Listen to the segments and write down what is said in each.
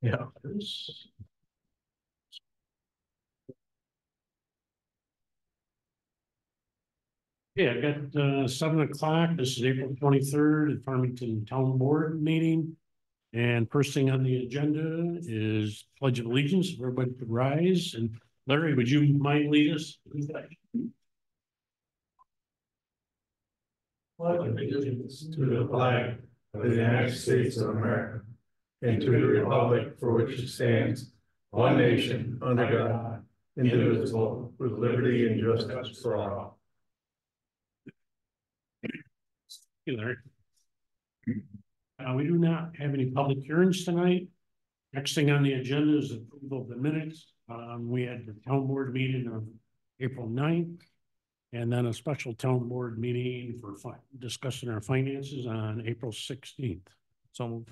Yeah. Yeah, I got 7 o'clock. This is April 23rd at Farmington Town Board meeting. And first thing on the agenda is Pledge of Allegiance. If everybody could rise. And Larry, would you mind lead us? Pledge allegiance to the flag of the United States of America and to the republic for which it stands, one nation, under God, indivisible, with liberty and justice for all. Hey, Larry. We do not have any public hearings tonight. Next thing on the agenda is approval of the minutes. We had the town board meeting on April 9th, and then a special town board meeting for discussing our finances on April 16th. So,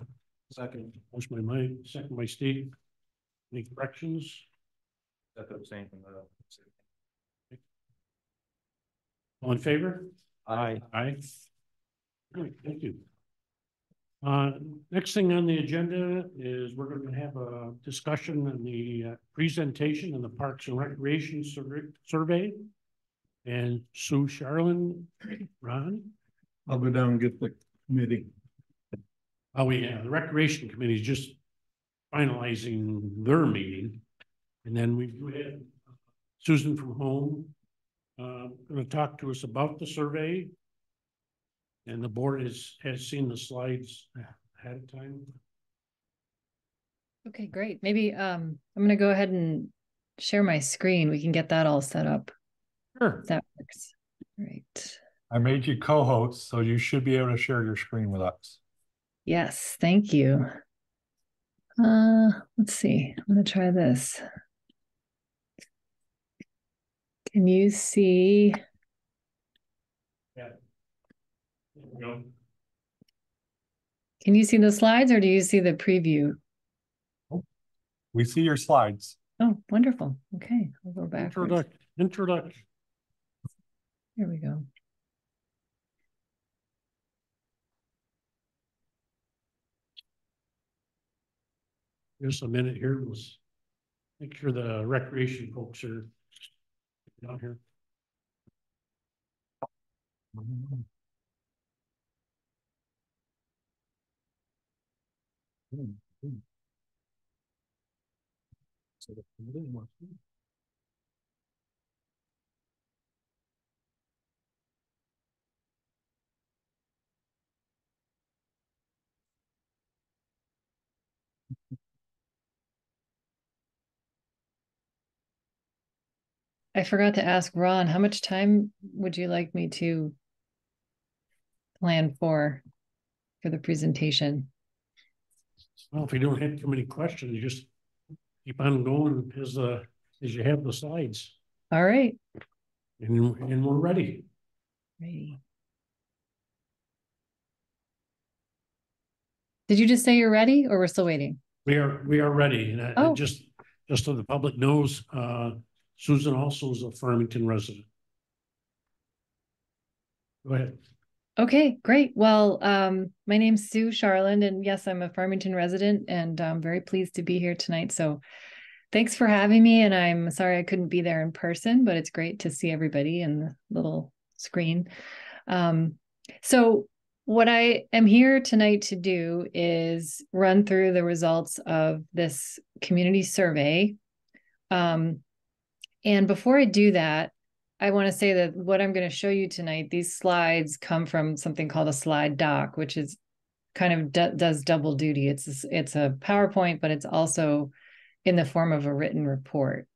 second, motion by Mike, second by Steve. Any corrections? That's the same thing. All in favor? Aye. Aye. All right, thank you. Next thing on the agenda is we're going to have a discussion on the presentation on the Parks and Recreation Survey. And Sue Charlin, Ron? I'll go down and get the committee. Oh, yeah, the Recreation Committee is just finalizing their meeting. And then we had Susan from home going to talk to us about the survey. And the board has seen the slides ahead of time. Okay, great. Maybe I'm going to go ahead and share my screen. We can get that all set up. Sure. That works. Right. I made you co-host, so you should be able to share your screen with us. Yes, thank you. Let's see. I'm going to try this. Can you see? Yeah. There we go. Can you see the slides or do you see the preview? We see your slides. Oh, wonderful. Okay, I'll go back. Introduction. Here we go. Just a minute here. Let's make sure the recreation folks are down here. I forgot to ask Ron, how much time would you like me to plan for the presentation? Well, if you don't have too many questions, you just keep on going as you have the slides. All right. And we're ready. Ready. Did you just say you're ready or we're still waiting? We are ready. And just so the public knows, Susan also is a Farmington resident. Go ahead. Okay, great. Well, my name's Sue Charland, and yes, I'm a Farmington resident, and I'm very pleased to be here tonight. So thanks for having me, and I'm sorry I couldn't be there in person, but it's great to see everybody in the little screen. So what I am here tonight to do is run through the results of this community survey. And before I do that, I want to say that what I'm going to show you tonight, these slides come from something called a slide doc, which is kind of does double duty. It's a PowerPoint, but it's also in the form of a written report.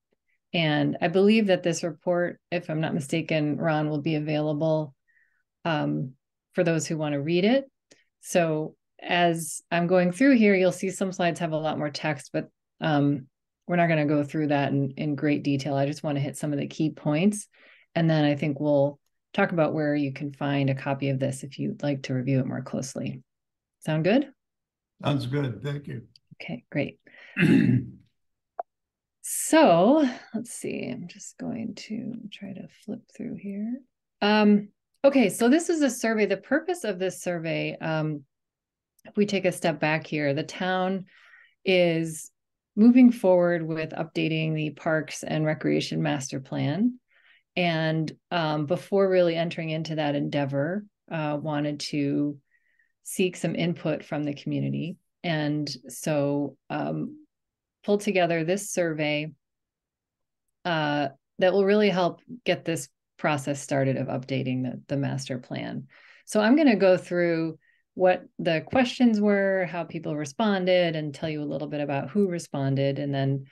And I believe that this report, if I'm not mistaken, Ron, will be available for those who want to read it. So as I'm going through here, you'll see some slides have a lot more text, but we're not going to go through that in great detail. I just want to hit some of the key points. And then I think we'll talk about where you can find a copy of this if you'd like to review it more closely. Sound good? Sounds good. Thank you. Okay, great. So let's see. I'm just going to try to flip through here. Okay, so this is a survey. The purpose of this survey, if we take a step back here, the town is moving forward with updating the Parks and Recreation Master Plan. And before really entering into that endeavor, wanted to seek some input from the community. And so pulled together this survey that will really help get this process started of updating the master plan. So I'm going to go through what the questions were, how people responded, and tell you a little bit about who responded. And then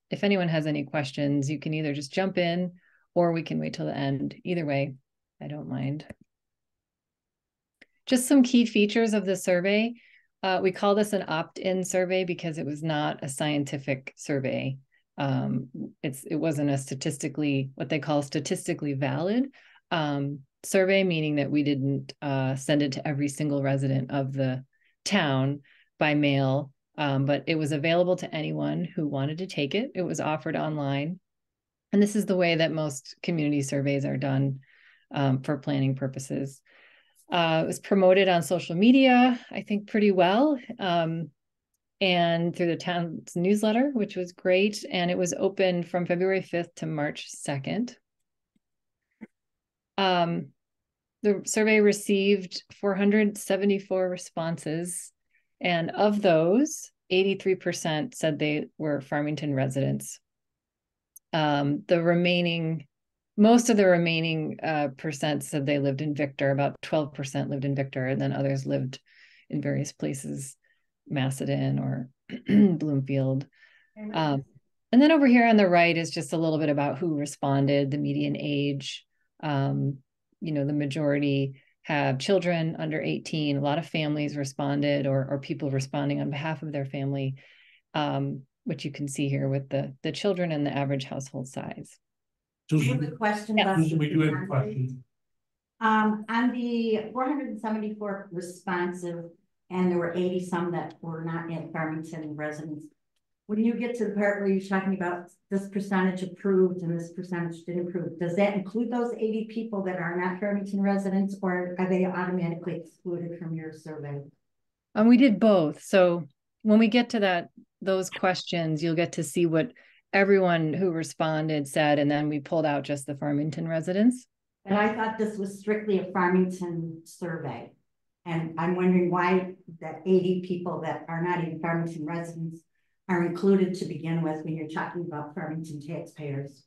if anyone has any questions, you can either just jump in or we can wait till the end. Either way, I don't mind. Just some key features of the survey. We call this an opt-in survey because it was not a scientific survey. It wasn't a what they call statistically valid survey, meaning that we didn't send it to every single resident of the town by mail, but it was available to anyone who wanted to take it. It was offered online. And this is the way that most community surveys are done for planning purposes. It was promoted on social media, I think, pretty well, and through the town's newsletter, which was great. And it was open from February 5th to March 2nd. The survey received 474 responses, and of those, 83% said they were Farmington residents. Most of the remaining percent said they lived in Victor. About 12% lived in Victor, and then others lived in various places, Macedon or Bloomfield. And then over here on the right is just a little bit about who responded, the median age. The majority have children under 18. A lot of families responded, or people responding on behalf of their family, which you can see here with the children and the average household size. I have a question. Yeah, we do have a question. On the 474 responsive, and there were 80 some that were not in Farmington residents. When you get to the part where you're talking about this percentage approved and this percentage didn't approve, does that include those 80 people that are not Farmington residents, or are they automatically excluded from your survey? We did both. So when we get to those questions, you'll get to see what everyone who responded said, and then we pulled out just the Farmington residents. And I thought this was strictly a Farmington survey. And I'm wondering why that 80 people that are not even Farmington residents are included to begin with when you're talking about Farmington taxpayers.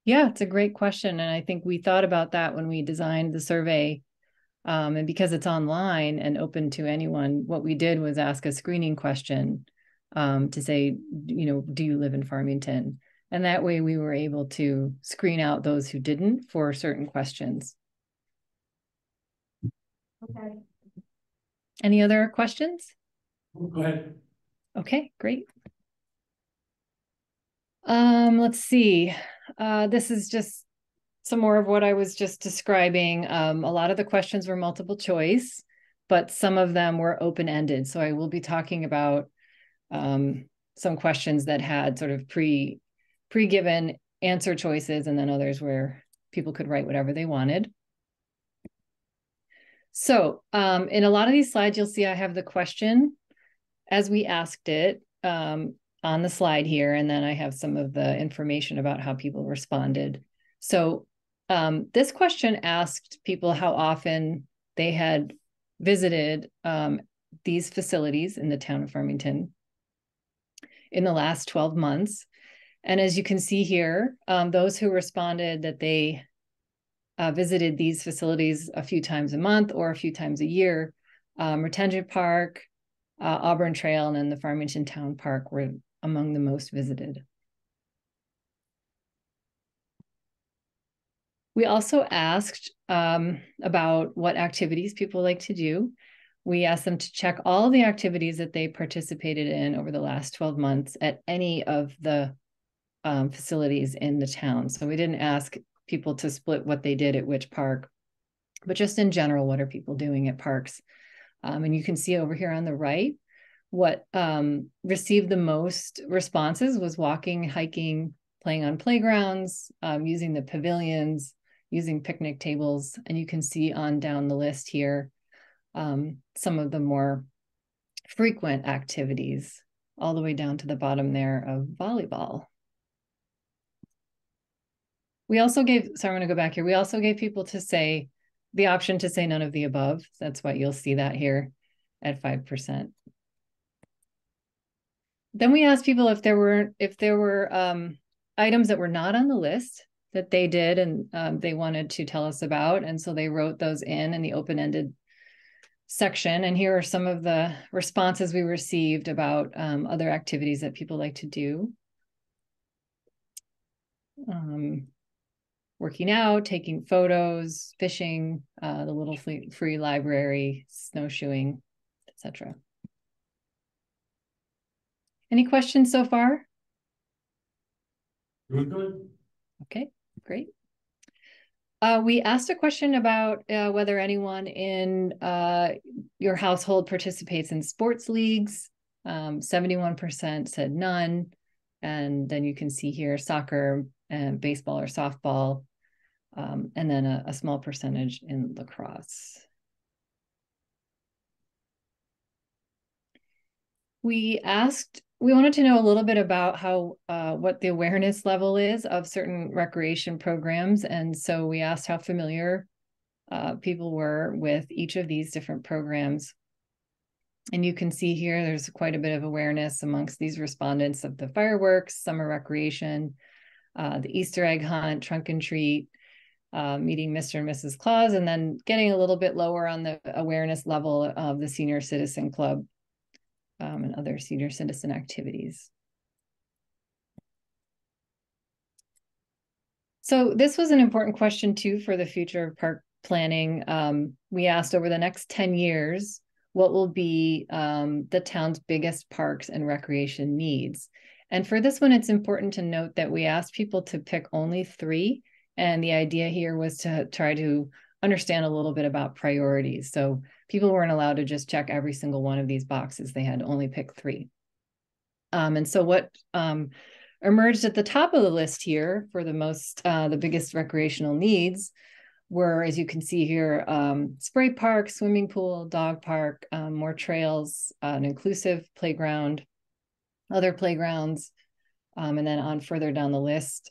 Yeah, it's a great question. And I think we thought about that when we designed the survey. And because it's online and open to anyone, what we did was ask a screening question to say, do you live in Farmington? And that way we were able to screen out those who didn't for certain questions. Okay. Any other questions? Go ahead. Okay, great. Let's see. This is just some more of what I was just describing. A lot of the questions were multiple choice, but some of them were open-ended. So I will be talking about some questions that had sort of pre-given answer choices, and then others where people could write whatever they wanted. So in a lot of these slides, you'll see I have the question as we asked it on the slide here, and then I have some of the information about how people responded. So this question asked people how often they had visited these facilities in the town of Farmington in the last 12 months. And as you can see here, those who responded that they visited these facilities a few times a month or a few times a year, Retention Park, Auburn Trail, and then the Farmington Town Park were among the most visited. We also asked about what activities people like to do. We asked them to check all the activities that they participated in over the last 12 months at any of the facilities in the town. So we didn't ask people to split what they did at which park, but just in general, what are people doing at parks? And you can see over here on the right, what received the most responses was walking, hiking, playing on playgrounds, using the pavilions, using picnic tables. And you can see on down the list here, some of the more frequent activities all the way down to the bottom there of volleyball. We also gave, so I'm going to go back here. We also gave people to say the option to say none of the above. That's why you'll see that here at 5%. Then we asked people if there were items that were not on the list that they did and they wanted to tell us about. And so they wrote those in the open-ended section. And here are some of the responses we received about other activities that people like to do. Working out, taking photos, fishing, the little free library, snowshoeing, etc. Any questions so far? Good. Okay, great. We asked a question about whether anyone in your household participates in sports leagues. 71% said none. And then you can see here soccer and baseball or softball, and then a small percentage in lacrosse. We wanted to know a little bit about how what the awareness level is of certain recreation programs. And so we asked how familiar people were with each of these different programs. And you can see here, there's quite a bit of awareness amongst these respondents of the fireworks, summer recreation, the Easter egg hunt, trunk and treat, meeting Mr. and Mrs. Claus, and then getting a little bit lower on the awareness level of the Senior Citizen Club and other senior citizen activities. So this was an important question too for the future of park planning. We asked over the next 10 years, what will be the town's biggest parks and recreation needs? And for this one, it's important to note that we asked people to pick only 3. And the idea here was to try to understand a little bit about priorities. So people weren't allowed to just check every single one of these boxes. They had to only pick 3. And so what emerged at the top of the list here for the biggest recreational needs were, as you can see here, spray park, swimming pool, dog park, more trails, an inclusive playground, other playgrounds, and then on further down the list,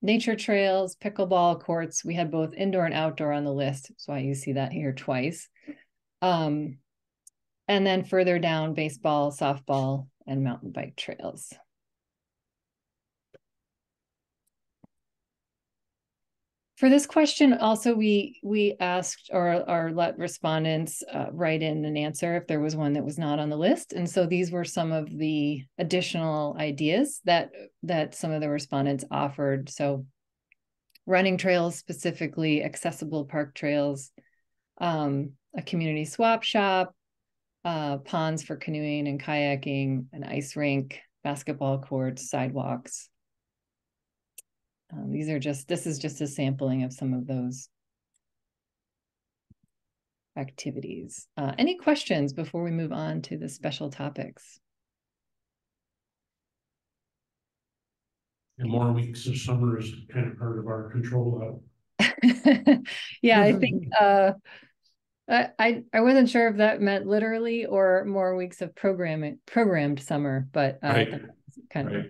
nature trails, pickleball courts. We had both indoor and outdoor on the list. That's why you see that here twice. And then further down, baseball, softball, and mountain bike trails. For this question, also, we asked or let respondents write in an answer if there was one that was not on the list. And so these were some of the additional ideas that some of the respondents offered. So running trails, specifically accessible park trails, a community swap shop, ponds for canoeing and kayaking, an ice rink, basketball courts, sidewalks. This is just a sampling of some of those activities. Any questions before we move on to the special topics? And more weeks of summer is kind of part of our control. Yeah, I think I wasn't sure if that meant literally or more weeks of programmed summer, but Right. kind of.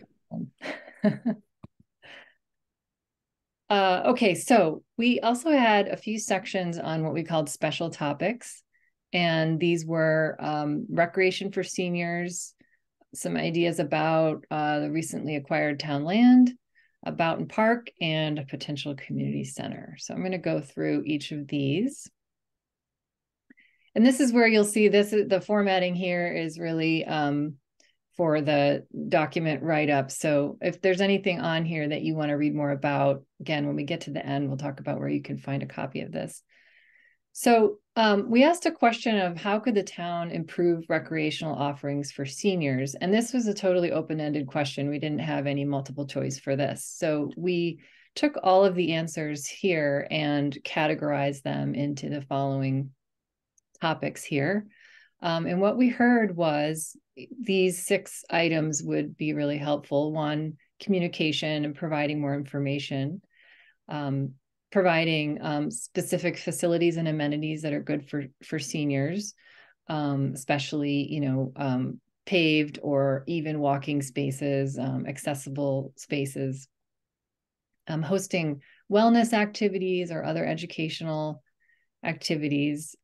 Okay, so we also had a few sections on what we called special topics, and these were recreation for seniors, some ideas about the recently acquired town land, a Boughton Park, and a potential community center. So I'm going to go through each of these. And this is where you'll see the formatting here is really for the document write-up. So if there's anything on here that you want to read more about, again, when we get to the end, we'll talk about where you can find a copy of this. So we asked a question of how could the town improve recreational offerings for seniors? And this was a totally open-ended question. We didn't have any multiple choice for this. So we took all of the answers here and categorized them into the following topics here. And what we heard was these 6 items would be really helpful. 1, communication and providing more information, providing specific facilities and amenities that are good for seniors, especially, paved or even walking spaces, accessible spaces, hosting wellness activities or other educational activities,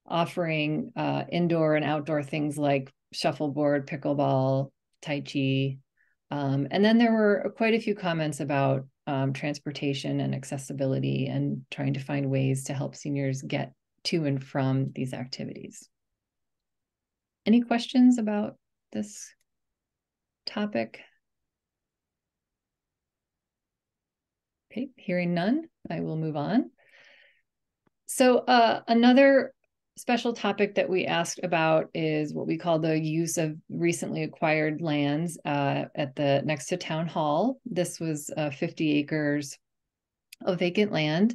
offering indoor and outdoor things like shuffleboard, pickleball, tai chi. And then there were quite a few comments about transportation and accessibility and trying to find ways to help seniors get to and from these activities. Any questions about this topic? Okay, hearing none, I will move on. So another special topic that we asked about is what we call the use of recently acquired lands at the next to town hall. This was 50 acres of vacant land.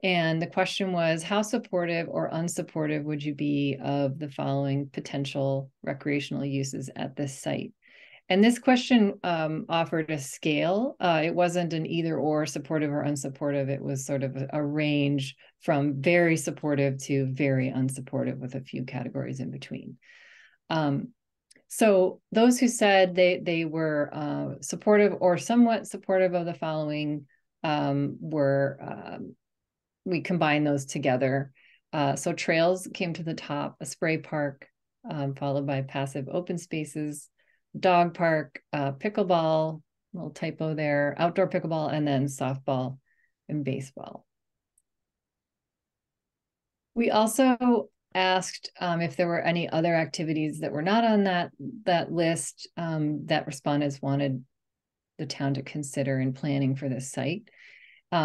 And the question was, how supportive or unsupportive would you be of the following potential recreational uses at this site? And this question offered a scale. It wasn't an either or, supportive or unsupportive. It was sort of a range from very supportive to very unsupportive with a few categories in between. So those who said they were supportive or somewhat supportive of the following we combined those together. So trails came to the top, a spray park, followed by passive open spaces, dog park, pickleball, little typo there, outdoor pickleball, and then softball and baseball. We also asked if there were any other activities that were not on that list that respondents wanted the town to consider in planning for this site.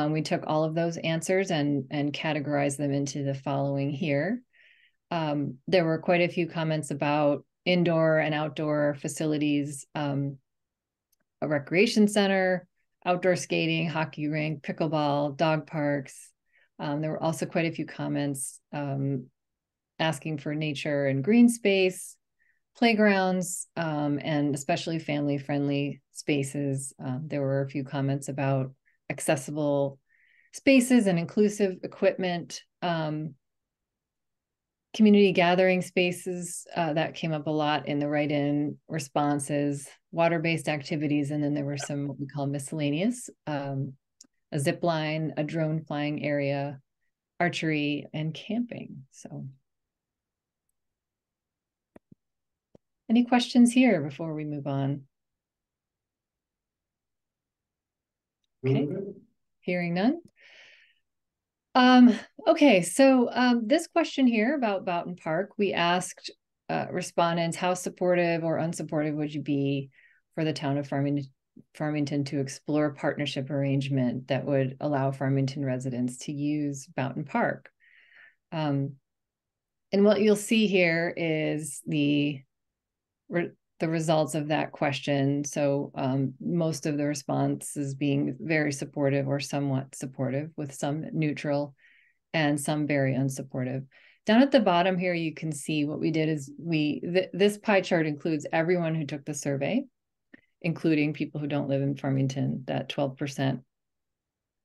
We took all of those answers and categorized them into the following here. There were quite a few comments about indoor and outdoor facilities, a recreation center, outdoor skating, hockey rink, pickleball, dog parks. There were also quite a few comments asking for nature and green space, playgrounds, and especially family-friendly spaces. There were a few comments about accessible spaces and inclusive equipment, community gathering spaces, that came up a lot in the write-in responses, water-based activities, and then there were some what we call miscellaneous, a zip line, a drone flying area, archery, and camping. So any questions here before we move on? Okay, hearing none. Okay, so this question here about Boughton Park, we asked respondents, how supportive or unsupportive would you be for the town of Farmington to explore a partnership arrangement that would allow Farmington residents to use Boughton Park? And what you'll see here is the results of that question. So most of the responses being very supportive or somewhat supportive, with some neutral and some very unsupportive. Down at the bottom here, you can see what we did is this pie chart includes everyone who took the survey, including people who don't live in Farmington, that 12%.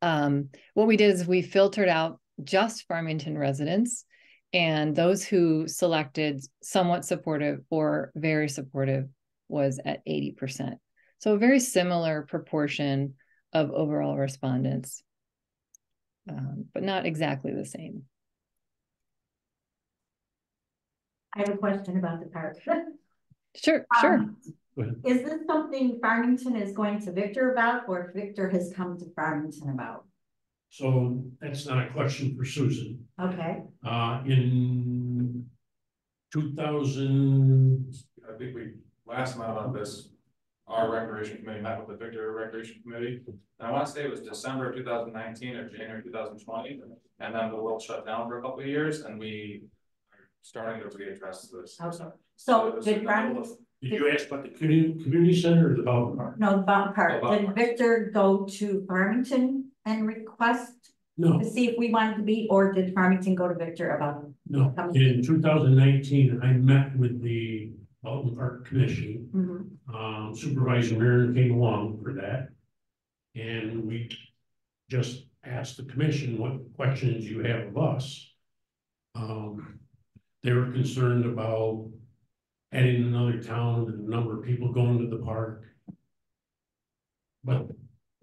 What we did is we filtered out just Farmington residents, and those who selected somewhat supportive or very supportive was at 80%. So a very similar proportion of overall respondents, but not exactly the same. I have a question about the park. Sure. Is this something Farmington is going to Victor about, or Victor has come to Farmington about? So that's not a question for Susan. Okay. In 2000, I think we last met on this, our recreation committee met with the Victor Recreation Committee. And I want to say it was December 2019 or January 2020. And then the world shut down for a couple of years, and we are starting to readdress this. Okay. So did you ask about the community center or the Boughton Park? No, the Boughton Park. Boughton Did Victor go to Farmington and request No, to see if we wanted to be, or did Farmington go to Victor about? no. In 2019, I met with the Boughton Park Commission. Supervisor Marin came along for that. And we just asked the commission what questions you have of us. They were concerned about adding another town and the number of people going to the park. But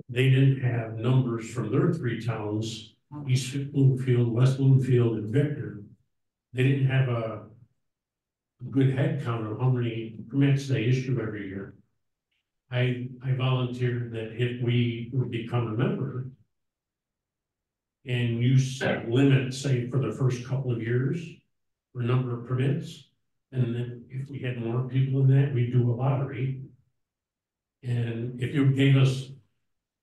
they didn't have numbers from their three towns, East Bloomfield, West Bloomfield, and Victor. They didn't have a good head count of how many permits they issue every year. I volunteered that if we would become a member and you set limits, say for the first couple of years, for number of permits, and then if we had more people in that, we'd do a lottery. And if you gave us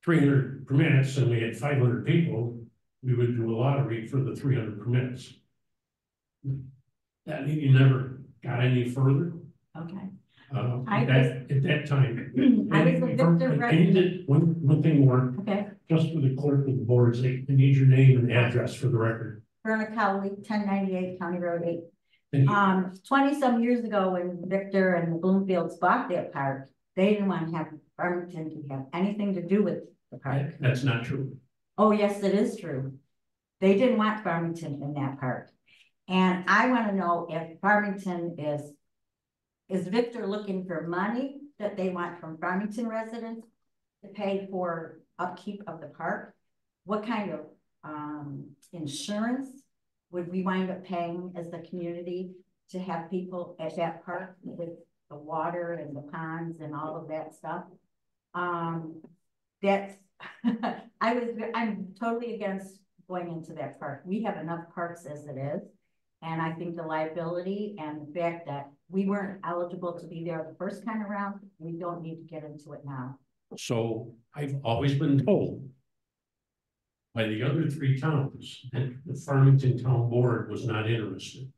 300 permits and we had 500 people, we would do a lottery for the 300 permits. That you never got any further. Okay. At that time. I was a Victor resident. One thing more, Okay. just for the clerk of the boards, they need your name and address for the record. Verna Cowley, 1098 County Road 8. Thank you. 20 some years ago when Victor and the Bloomfields bought that park, they didn't want to have Farmington to have anything to do with the park. That's not true. Oh, yes, it is true. They didn't want Farmington in that park. And I want to know if Farmington is Victor looking for money that they want from Farmington residents to pay for upkeep of the park? What kind of insurance would we wind up paying as the community to have people at that park with the water and the ponds and all of that stuff? That's I'm totally against going into that park. We have enough parks as it is. And I think the liability and the fact that we weren't eligible to be there the first time around, we don't need to get into it now. So I've always been told by the other three towns that the Farmington Town Board was not interested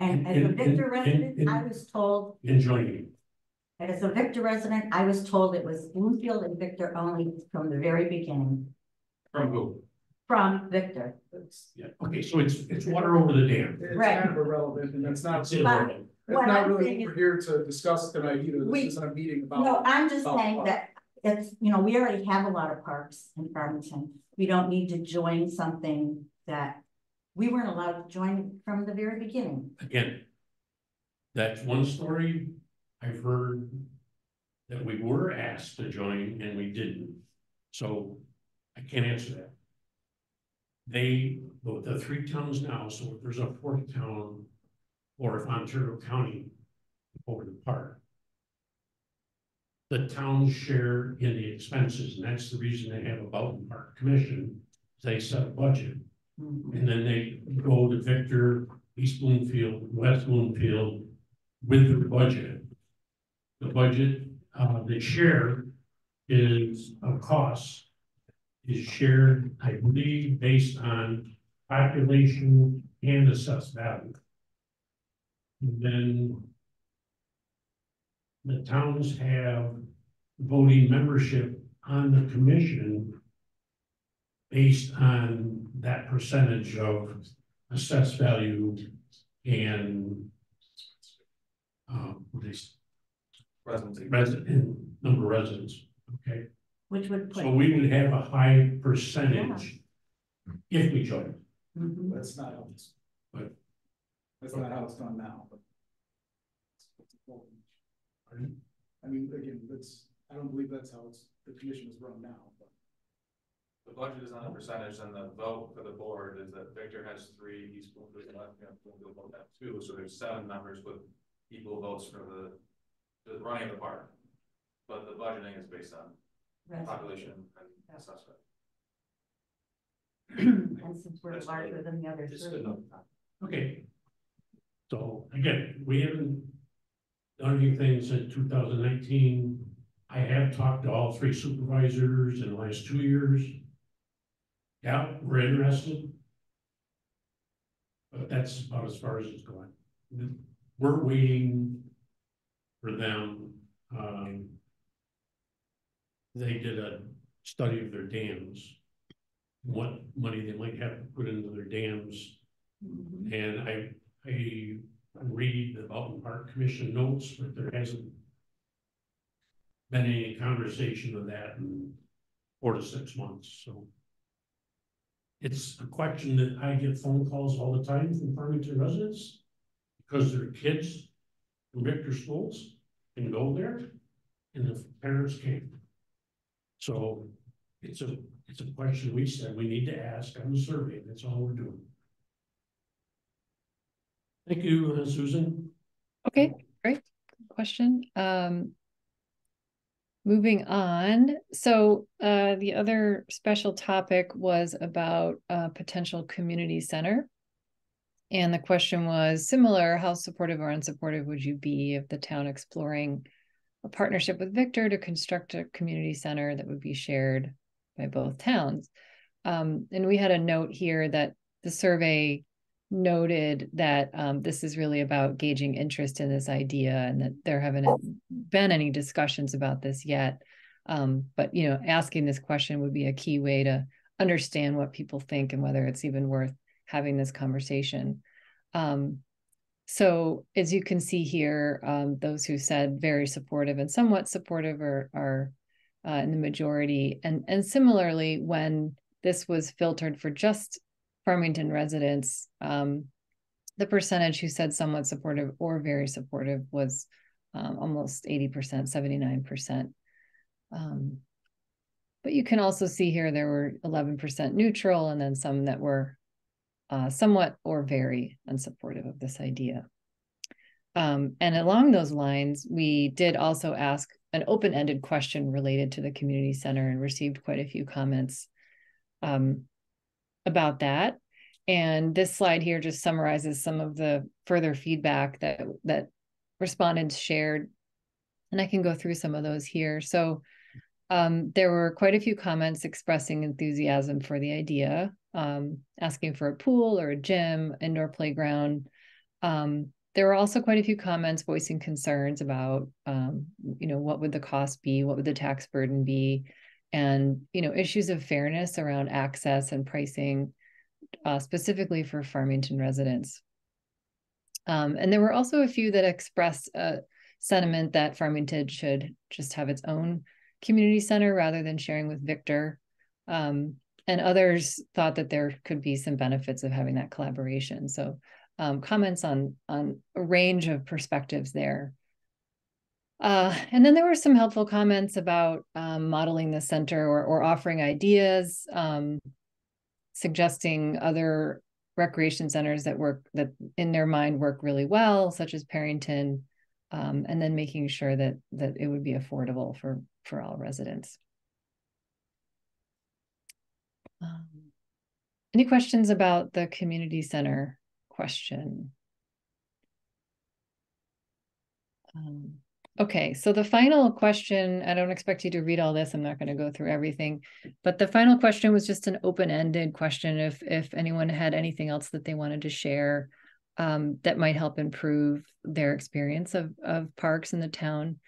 And as a Victor resident, I was told. in joining. As a Victor resident, I was told it was Bloomfield and Victor only from the very beginning. From who? From Victor. Yeah, okay, so it's water over the dam. It's Right. kind of irrelevant, and that's not, It's that's irrelevant. What I'm not saying really what we're here to discuss tonight either. This isn't a meeting about. No, I'm just about saying park. that it's, we already have a lot of parks in Farmington. We don't need to join something that we weren't allowed to join from the very beginning. Again, that's one story. I've heard that we were asked to join and we didn't. So I can't answer that. The three towns now, so if there's a fourth town, or if Ontario County over the park, the towns share in the expenses, and that's the reason they have a Boughton Park Commission. They set a budget, and then they go to Victor, East Bloomfield, West Bloomfield with their budget. The budget, the share is a cost is shared, I believe, based on population and assessed value. And then the towns have voting membership on the commission based on that percentage of assessed value and resident number of residents. Okay. Which would put. So we would have a high percentage if we joined. Mhm. That's not how it's. But- That's not how it's done now, but. I mean, again, I don't believe that's how the commission is run now, but. The budget is on a percentage, and the vote for the board is that Victor has 3, East Bloomfield and West Bloomfield both have 2, so there's 7 members with equal votes for the running of the park. But the budgeting is based on population and assessment. And since we're larger than the other three. Okay. So again, we haven't done anything since 2019. I have talked to all 3 supervisors in the last 2 years. Yeah, we're interested. But that's about as far as it's going. We're waiting for them. They did a study of their dams, what money they might have to put into their dams. And I read the Boughton Park Commission notes, but there hasn't been any conversation of that in 4 to 6 months. So it's a question that I get phone calls all the time from Farmington residents because their kids from Victor schools can go there, and the parents can't. So it's a question we said we need to ask on the survey. That's all we're doing. Thank you, Susan. Okay, great question. Moving on. So the other special topic was about a potential community center. And the question was similar: how supportive or unsupportive would you be of the town exploring a partnership with Victor to construct a community center that would be shared by both towns? And we had a note here that the survey noted that this is really about gauging interest in this idea, and that there haven't been any discussions about this yet. But you know, asking this question would be a key way to understand what people think and whether it's even worth having this conversation. So as you can see here, those who said very supportive and somewhat supportive are in the majority. And similarly, when this was filtered for just Farmington residents, the percentage who said somewhat supportive or very supportive was almost 80%, 79%. But you can also see here there were 11% neutral, and then some that were somewhat or very unsupportive of this idea. And along those lines, we did also ask an open-ended question related to the community center and received quite a few comments about that. And this slide here just summarizes some of the further feedback that respondents shared. And I can go through some of those here. So there were quite a few comments expressing enthusiasm for the idea, asking for a pool or a gym, indoor playground. There were also quite a few comments voicing concerns about, you know, what would the cost be? What would the tax burden be? And, you know, issues of fairness around access and pricing, specifically for Farmington residents. And there were also a few that expressed a sentiment that Farmington should just have its own community center rather than sharing with Victor. And others thought that there could be some benefits of having that collaboration. So comments on a range of perspectives there. And then there were some helpful comments about modeling the center or offering ideas, suggesting other recreation centers that in their mind work really well, such as Farmington, and then making sure that it would be affordable for all residents. Any questions about the community center question? Okay, so the final question, I don't expect you to read all this. I'm not going to go through everything, but the final question was just an open-ended question. If anyone had anything else that they wanted to share that might help improve their experience of parks in the town.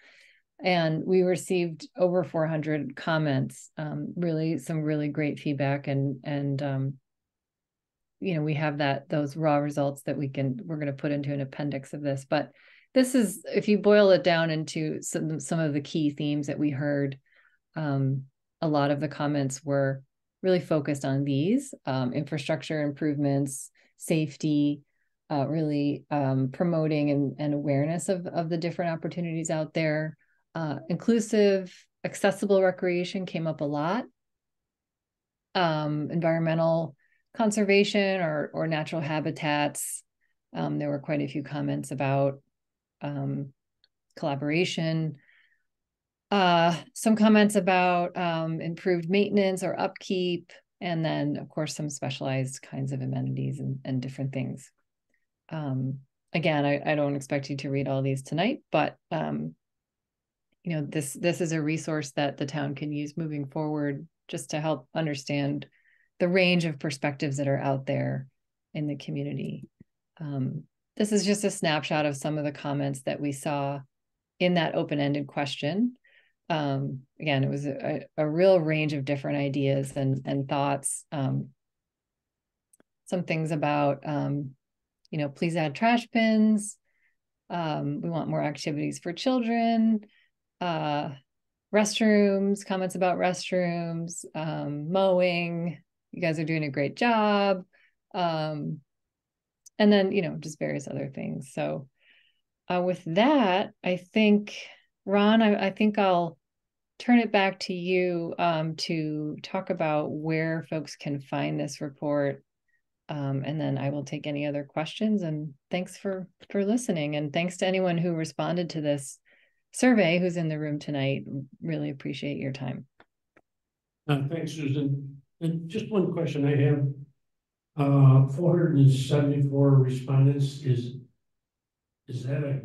And we received over 400 comments, really some really great feedback, and you know, we have those raw results that we're going to put into an appendix of this. But this is, if you boil it down into some of the key themes that we heard, a lot of the comments were really focused on these: infrastructure improvements, safety, really promoting and awareness of the different opportunities out there. Inclusive, accessible recreation came up a lot. Environmental conservation or natural habitats. There were quite a few comments about collaboration. Some comments about improved maintenance or upkeep, and then of course some specialized kinds of amenities and different things. Again, I don't expect you to read all these tonight, but you know, this is a resource that the town can use moving forward just to help understand the range of perspectives that are out there in the community. This is just a snapshot of some of the comments that we saw in that open-ended question. Again, it was a real range of different ideas and thoughts. Some things about, you know, please add trash bins. We want more activities for children. Restrooms, comments about restrooms, mowing. You guys are doing a great job. And then, you know, just various other things. So with that, I think, Ron, I think I'll turn it back to you to talk about where folks can find this report. And then I will take any other questions. And thanks for listening. And thanks to anyone who responded to this survey who's in the room tonight. Really appreciate your time. Thanks, Susan. And just one question I have. 474 respondents, is that a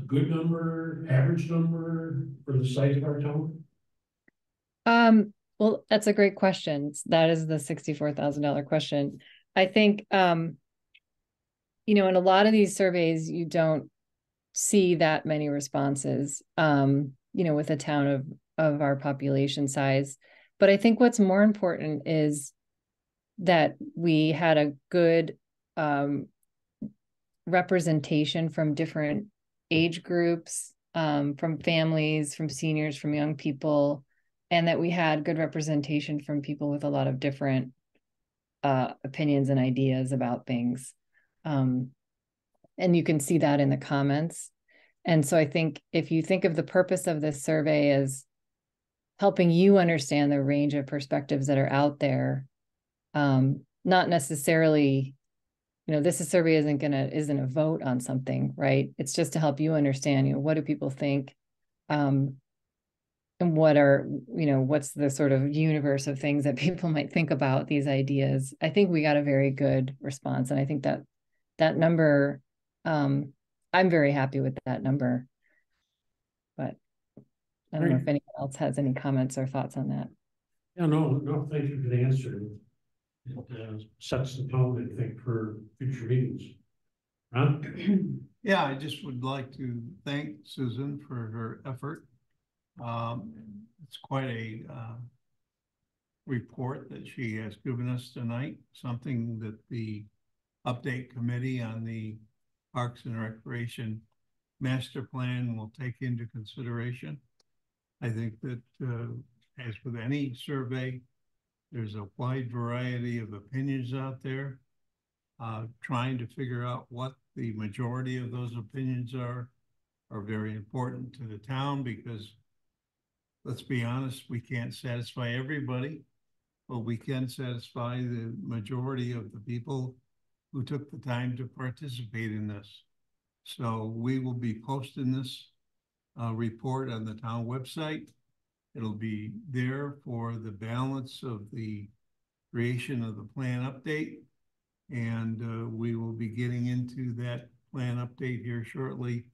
good number, average number for the size of our town? Well, that's a great question. That is the $64,000 question. I think, in a lot of these surveys, you don't see that many responses, with a town of our population size. But I think what's more important is that we had a good representation from different age groups, from families, from seniors, from young people, and that we had good representation from people with a lot of different opinions and ideas about things. And you can see that in the comments. And so I think if you think of the purpose of this survey as helping you understand the range of perspectives that are out there, not necessarily, this survey isn't a vote on something, right? It's just to help you understand, what do people think? And what's the sort of universe of things that people might think about these ideas. I think we got a very good response. And I think that number, I'm very happy with that number. But I don't know if anyone else has any comments or thoughts on that. Yeah, no, thank you for the answer. It sets the tone, I think, for future meetings. Ron? Yeah, I just would like to thank Susan for her effort. It's quite a report that she has given us tonight, something that the update committee on the Parks and Recreation Master Plan will take into consideration. I think that as with any survey, there's a wide variety of opinions out there. Trying to figure out what the majority of those opinions are very important to the town, because let's be honest, we can't satisfy everybody, but we can satisfy the majority of the people who took the time to participate in this. So we will be posting this report on the town website. It'll be there for the balance of the creation of the plan update. And we will be getting into that plan update here shortly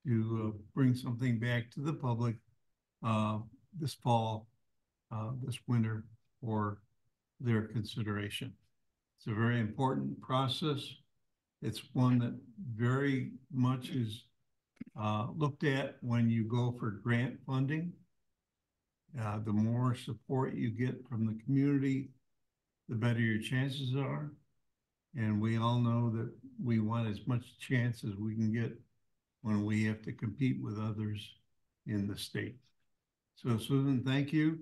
to bring something back to the public this fall, this winter, for their consideration. It's a very important process. It's one that very much is looked at when you go for grant funding. The more support you get from the community, the better your chances are. And we all know that we want as much chance as we can get when we have to compete with others in the state. So Susan, thank you.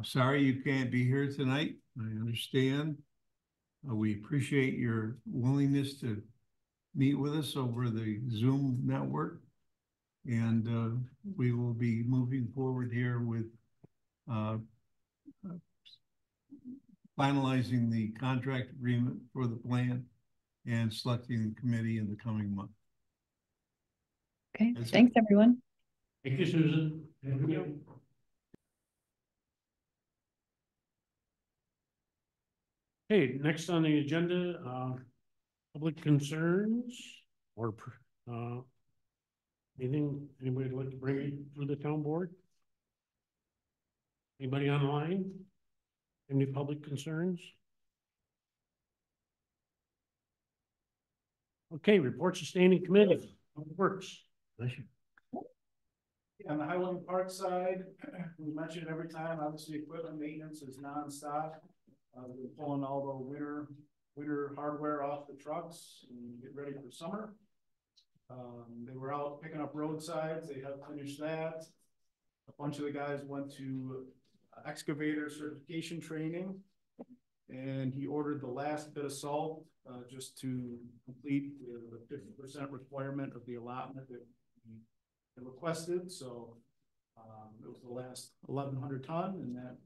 Sorry you can't be here tonight. I understand. We appreciate your willingness to meet with us over the Zoom network. And we will be moving forward here with finalizing the contract agreement for the plan and selecting the committee in the coming month. Okay, thanks everyone. Thank you, Susan. Thank you. Okay, next on the agenda, public concerns or anything anybody would like to bring to the town board? Anybody online? Any public concerns? Okay, reports of standing committee. Public Works. On the Highland Park side, we mention it every time, obviously equipment maintenance is nonstop. We're pulling all the winter hardware off the trucks and get ready for summer. They were out picking up roadsides. They have finished that. A bunch of the guys went to excavator certification training. And he ordered the last bit of salt, just to complete the 50% requirement of the allotment that he had requested, so. It was the last 1,100 ton, and that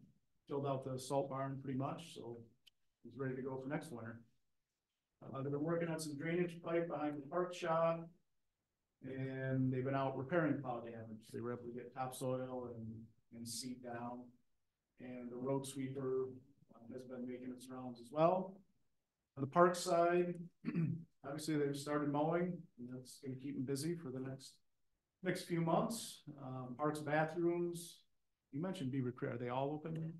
filled out the salt barn pretty much, so he's ready to go for next winter. They've been working on some drainage pipe behind the park shop, and they've been out repairing plow damage. They were able to get topsoil and seed down, and the road sweeper has been making its rounds as well. On the park side, obviously they've started mowing, and that's going to keep them busy for the next few months. Parks bathrooms, you mentioned Beaver Creek, are they all open?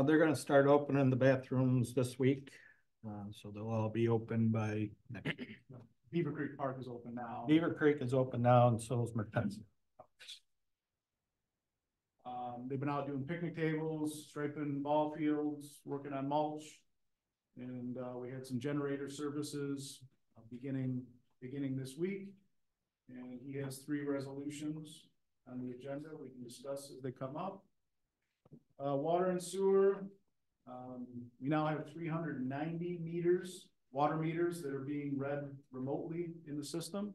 They're gonna start opening the bathrooms this week, so they'll all be open by next week. Beaver Creek Park is open now. Beaver Creek is open now, and so is Mertensia. They've been out doing picnic tables, striping ball fields, working on mulch. And we had some generator services beginning this week. And he has 3 resolutions on the agenda we can discuss as they come up. Water and sewer. We now have 390 meters, water meters that are being read remotely in the system.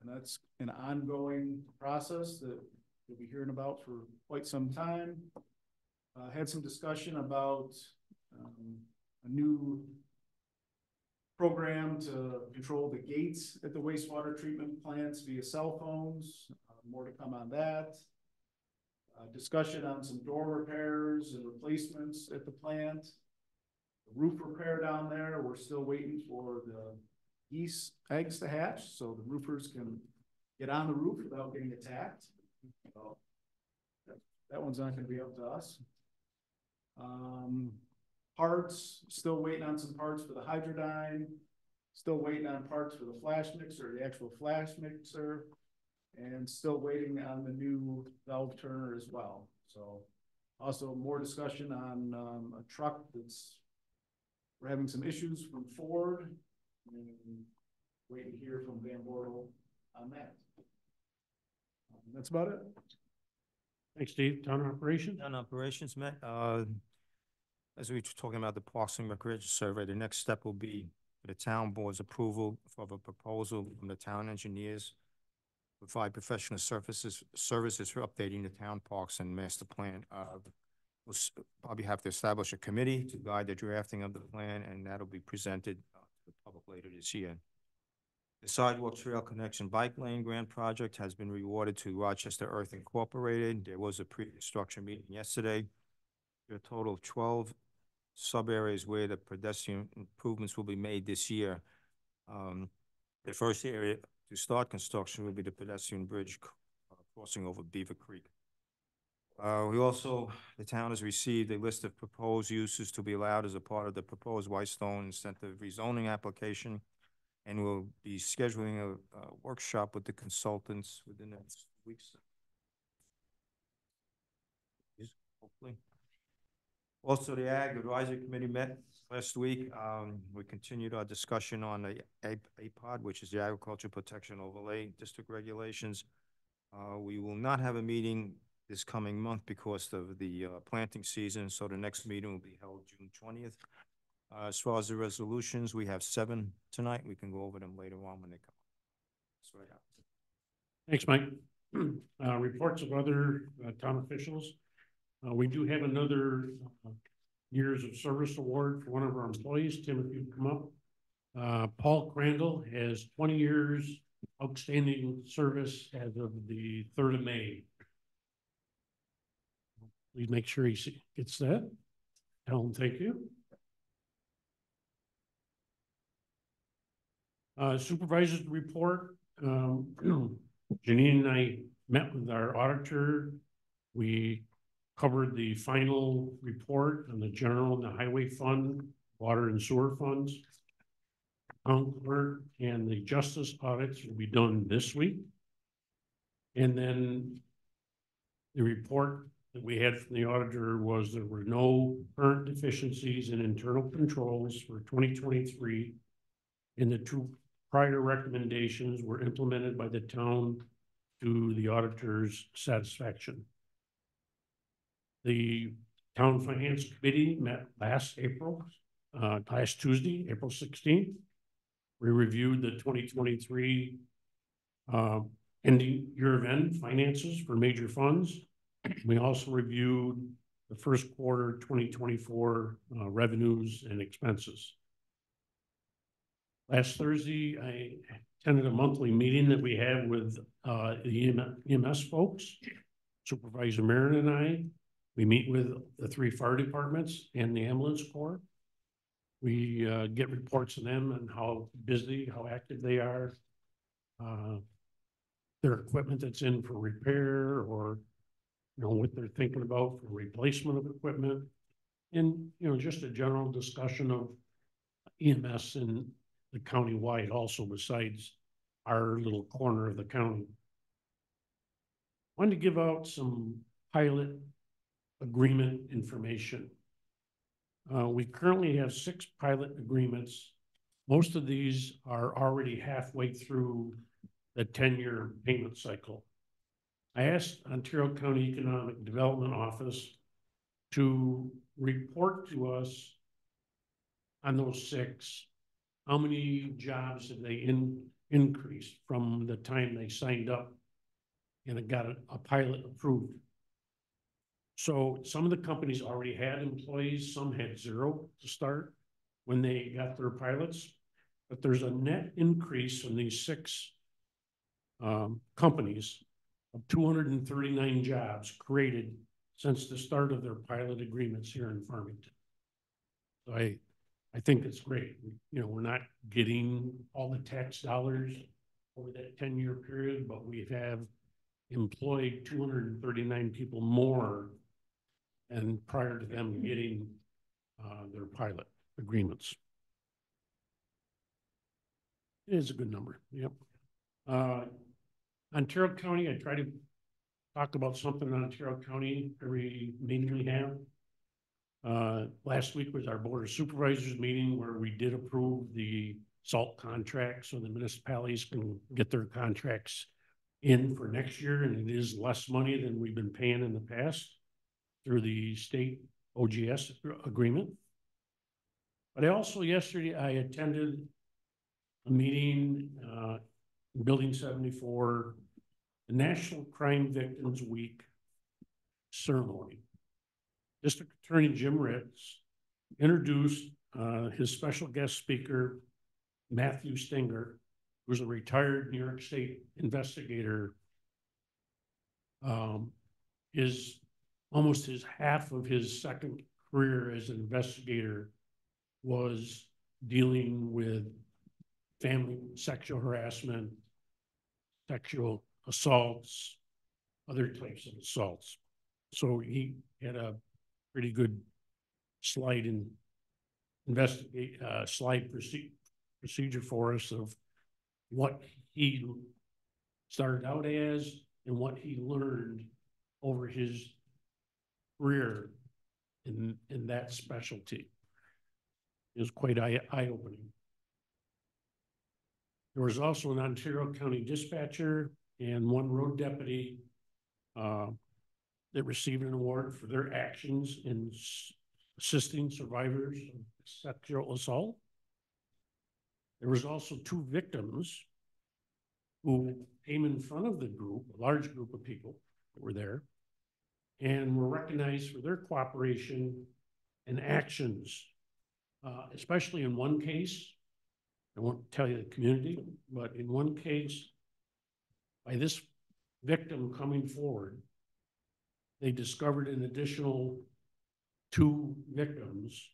And that's an ongoing process that you'll be hearing about for quite some time. Had some discussion about a new program to control the gates at the wastewater treatment plants via cell phones. More to come on that. Discussion on some door repairs and replacements at the plant. The roof repair down there, we're still waiting for the geese eggs to hatch so the roofers can get on the roof without getting attacked. So that one's not going to be up to us. Parts, still waiting on some parts for the Hydrodyne, still waiting on parts for the flash mixer, the actual flash mixer, and still waiting on the new valve turner as well. So also more discussion on a truck we're having some issues from Ford, and waiting to hear from Van Bortle on that. That's about it. Thanks, Steve. Town operations? Town operations, Matt. As we were talking about the Parks and Recreation Survey, the next step will be the town board's approval of a proposal from the town engineers to provide professional services for updating the town parks and master plan. We'll probably have to establish a committee to guide the drafting of the plan, and that'll be presented to the public later this year. The Sidewalk Trail Connection Bike Lane Grant Project has been rewarded to Rochester Earth Incorporated. There was a pre-construction meeting yesterday. There are a total of 12 sub-areas where the pedestrian improvements will be made this year. The first area to start construction will be the pedestrian bridge crossing over Beaver Creek. The town has received a list of proposed uses to be allowed as a part of the proposed Whitestone Incentive rezoning application, and we'll be scheduling a workshop with the consultants within the next weeks. Hopefully. Also, the Ag Advisory Committee met last week. We continued our discussion on the APOD, which is the Agriculture Protection Overlay District regulations. We will not have a meeting this coming month because of the planting season, so the next meeting will be held June 20th. As far as the resolutions, we have 7 tonight. We can go over them later on when they come. That's what I have. Thanks, Mike. Reports of other town officials. We do have another years of service award for one of our employees. Tim, if you come up. Paul Crandall has 20 years outstanding service as of the 3rd of May. Please make sure he gets that. Tell him thank you. Supervisor's report. Janine and I met with our auditor. We covered the final report on the general and the highway fund, water and sewer funds. Clerk and the justice audits will be done this week. And then the report that we had from the auditor was there were no current deficiencies in internal controls for 2023, and the 2 prior recommendations were implemented by the town to the auditor's satisfaction. The Town Finance Committee met last April last Tuesday, April 16th. We reviewed the 2023 ending year of end finances for major funds. We also reviewed the first quarter 2024 revenues and expenses. Last Thursday, I attended a monthly meeting that we have with the EMS folks, Supervisor Marin and I. We meet with the 3 fire departments and the ambulance corps. We get reports from them on how busy, how active they are, their equipment that's in for repair, or what they're thinking about for replacement of equipment, and just a general discussion of EMS in the county-wide also, besides our little corner of the county. Wanted to give out some pilot agreement information. We currently have 6 pilot agreements. Most of these are already halfway through the 10-year payment cycle. I asked Ontario County Economic Development Office to report to us on those 6, how many jobs have they increased from the time they signed up and it got a pilot approved. So some of the companies already had employees, some had 0 to start when they got their pilots, but there's a net increase from these 6 companies of 239 jobs created since the start of their pilot agreements here in Farmington. So I think it's great. We're not getting all the tax dollars over that 10-year period, but we have employed 239 people more and prior to them getting their pilot agreements. It is a good number. Yep. Ontario County, I try to talk about something in Ontario County every meeting we have. Last week was our Board of Supervisors meeting where we did approve the salt contract so the municipalities can get their contracts in for next year, and it is less money than we've been paying in the past through the state OGS agreement. But I also yesterday I attended a meeting in Building 74, the National Crime Victims Week ceremony. District Attorney Jim Ritz introduced his special guest speaker, Matthew Stinger, who's a retired New York State investigator. Is almost half of his second career as an investigator was dealing with family sexual harassment, sexual assaults, other types of assaults. So he had a pretty good slide procedure for us of what he started out as and what he learned over his career in that specialty. It was quite eye-opening. There was also an Ontario County dispatcher and 1 road deputy that received an award for their actions in assisting survivors of sexual assault. There was also 2 victims who came in front of the group, a large group of people that were there, and were recognized for their cooperation and actions, especially in one case. I won't tell you the community, but in one case, by this victim coming forward, they discovered an additional 2 victims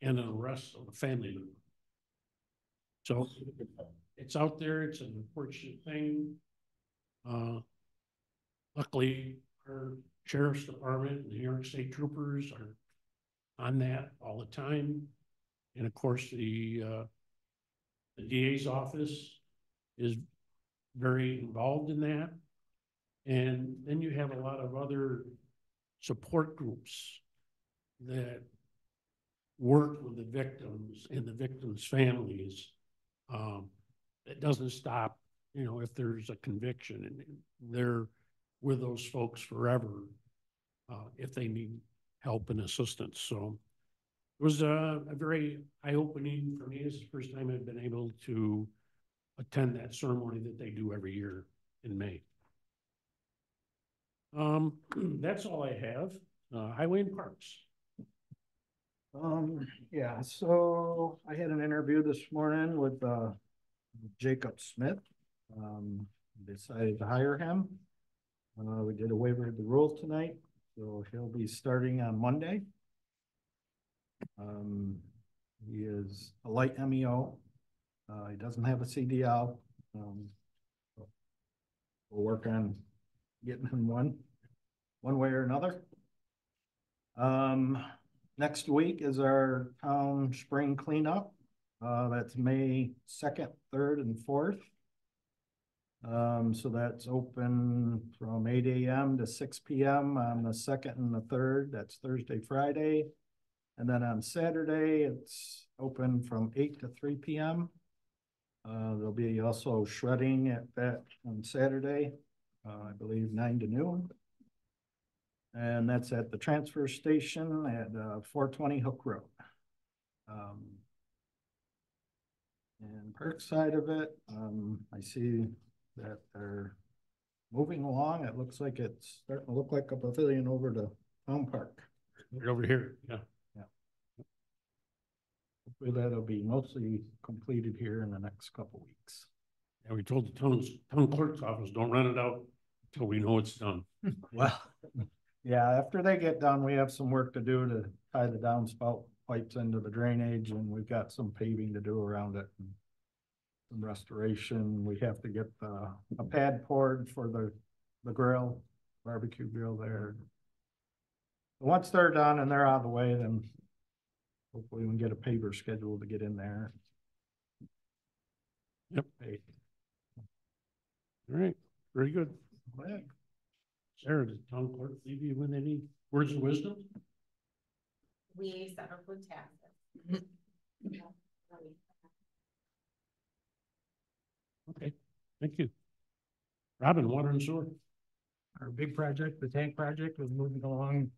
and an arrest of a family member. So it's out there. It's an unfortunate thing. Luckily, our sheriff's department and the New York State troopers are on that all the time. And of course, the DA's office is very involved in that. And then you have a lot of other support groups that work with the victims and the victims' families. It doesn't stop, if there's a conviction, and they're with those folks forever if they need help and assistance. So It was a very eye-opening for me. It's the first time I've been able to attend that ceremony that they do every year in May. That's all I have. Highway and Parks. Yeah, so I had an interview this morning with Jacob Smith. Decided to hire him. We did a waiver of the rules tonight, so he'll be starting on Monday. He is a light MEO. He doesn't have a CDL. We'll work on getting him one way or another. Next week is our town spring cleanup. That's May 2nd, 3rd, and 4th. So that's open from 8 a.m. to 6 p.m. on the 2nd and the 3rd. That's Thursday, Friday. And then on Saturday, it's open from 8 to 3 p.m. There'll be also shredding at that on Saturday, I believe 9 to noon. And that's at the transfer station at 420 Hook Road. And Park side of it, I see that they're moving along. It looks like it's starting to look like a pavilion over to Town Park. Right over here, yeah. Hopefully that'll be mostly completed here in the next couple weeks. And we told the town clerk's office, don't rent it out until we know it's done. Well, yeah, after they get done, we have some work to do to tie the downspout pipes into the drainage, and we've got some paving to do around it. And some restoration. We have to get a pad poured for the grill, barbecue grill there. Once they're done and they're out of the way, then hopefully we can get a paver schedule to get in there. Yep. Hey. All right, very good. Well, Sarah, did town clerk leave you with any words of wisdom? We settled with taxes. Okay, thank you. Robin, water and sewer. Our big project, the tank project, was moving along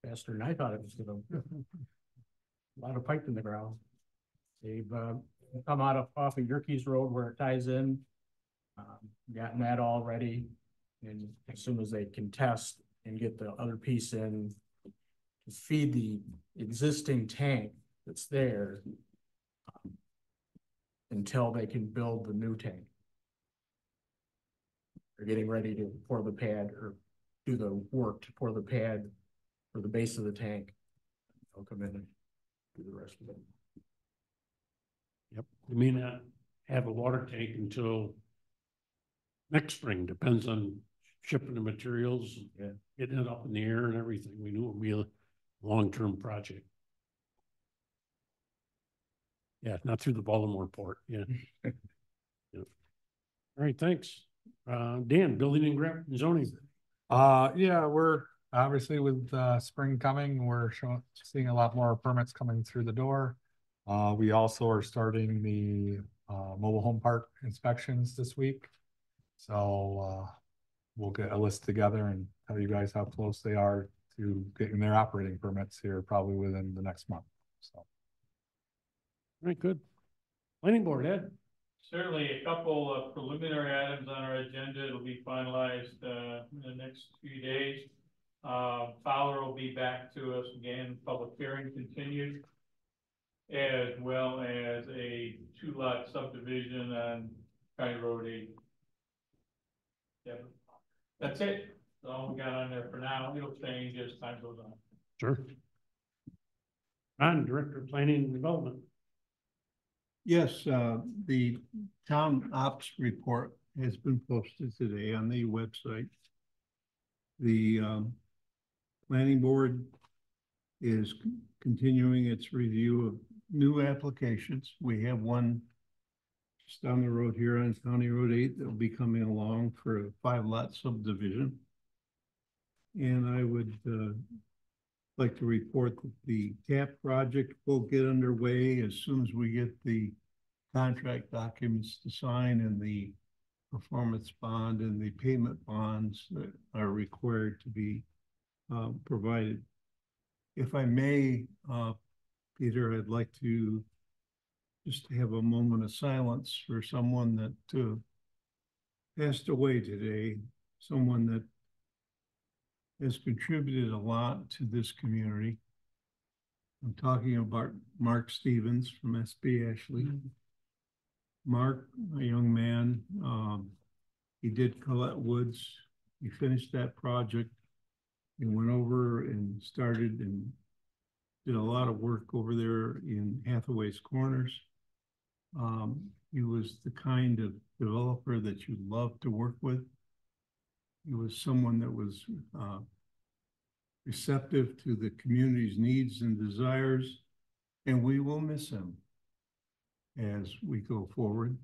faster than I thought it was gonna. A lot of pipe in the ground. They've come out of off of Yerkes Road where it ties in. Gotten that all ready, and as soon as they can test and get the other piece in to feed the existing tank that's there, until they can build the new tank. They're getting ready to pour the pad or do the work to pour the pad for the base of the tank. They'll come in and do the rest of it. Yep, we may not have a water tank until next spring, depends on shipping the materials, getting it up in the air and everything. We knew it would be a long-term project. Yeah, not through the Baltimore port, yeah. Yep. All right, thanks. Dan, building and zoning. Yeah, we're obviously with spring coming, we're seeing a lot more permits coming through the door. We also are starting the mobile home park inspections this week. So we'll get a list together and tell you guys how close they are to getting their operating permits here probably within the next month. So. All right, good. Planning board, Ed. Certainly a couple of preliminary items on our agenda. It'll be finalized in the next few days. Fowler will be back to us again. Public hearing continued, as well as a 2-lot subdivision on County Road 8. Yep. That's it. That's all we got on there for now. It'll change as time goes on. Sure. Ron, Director of Planning and Development. Yes, the town ops report has been posted today on the website. The planning board is continuing its review of new applications. We have one just down the road here on County Road 8 that will be coming along for a 5-lot subdivision. And I would like to report that the TAP project will get underway as soon as we get the contract documents to sign and the performance bond and the payment bonds that are required to be provided. If I may Peter, I'd like to just have a moment of silence for someone that passed away today, someone that has contributed a lot to this community. I'm talking about Mark Stevens from SB Ashley. Mark, a young man, he did Colette Woods. He finished that project. He went over and started and did a lot of work over there in Hathaway's Corners. He was the kind of developer that you love to work with. He was someone that was receptive to the community's needs and desires, and we will miss him as we go forward.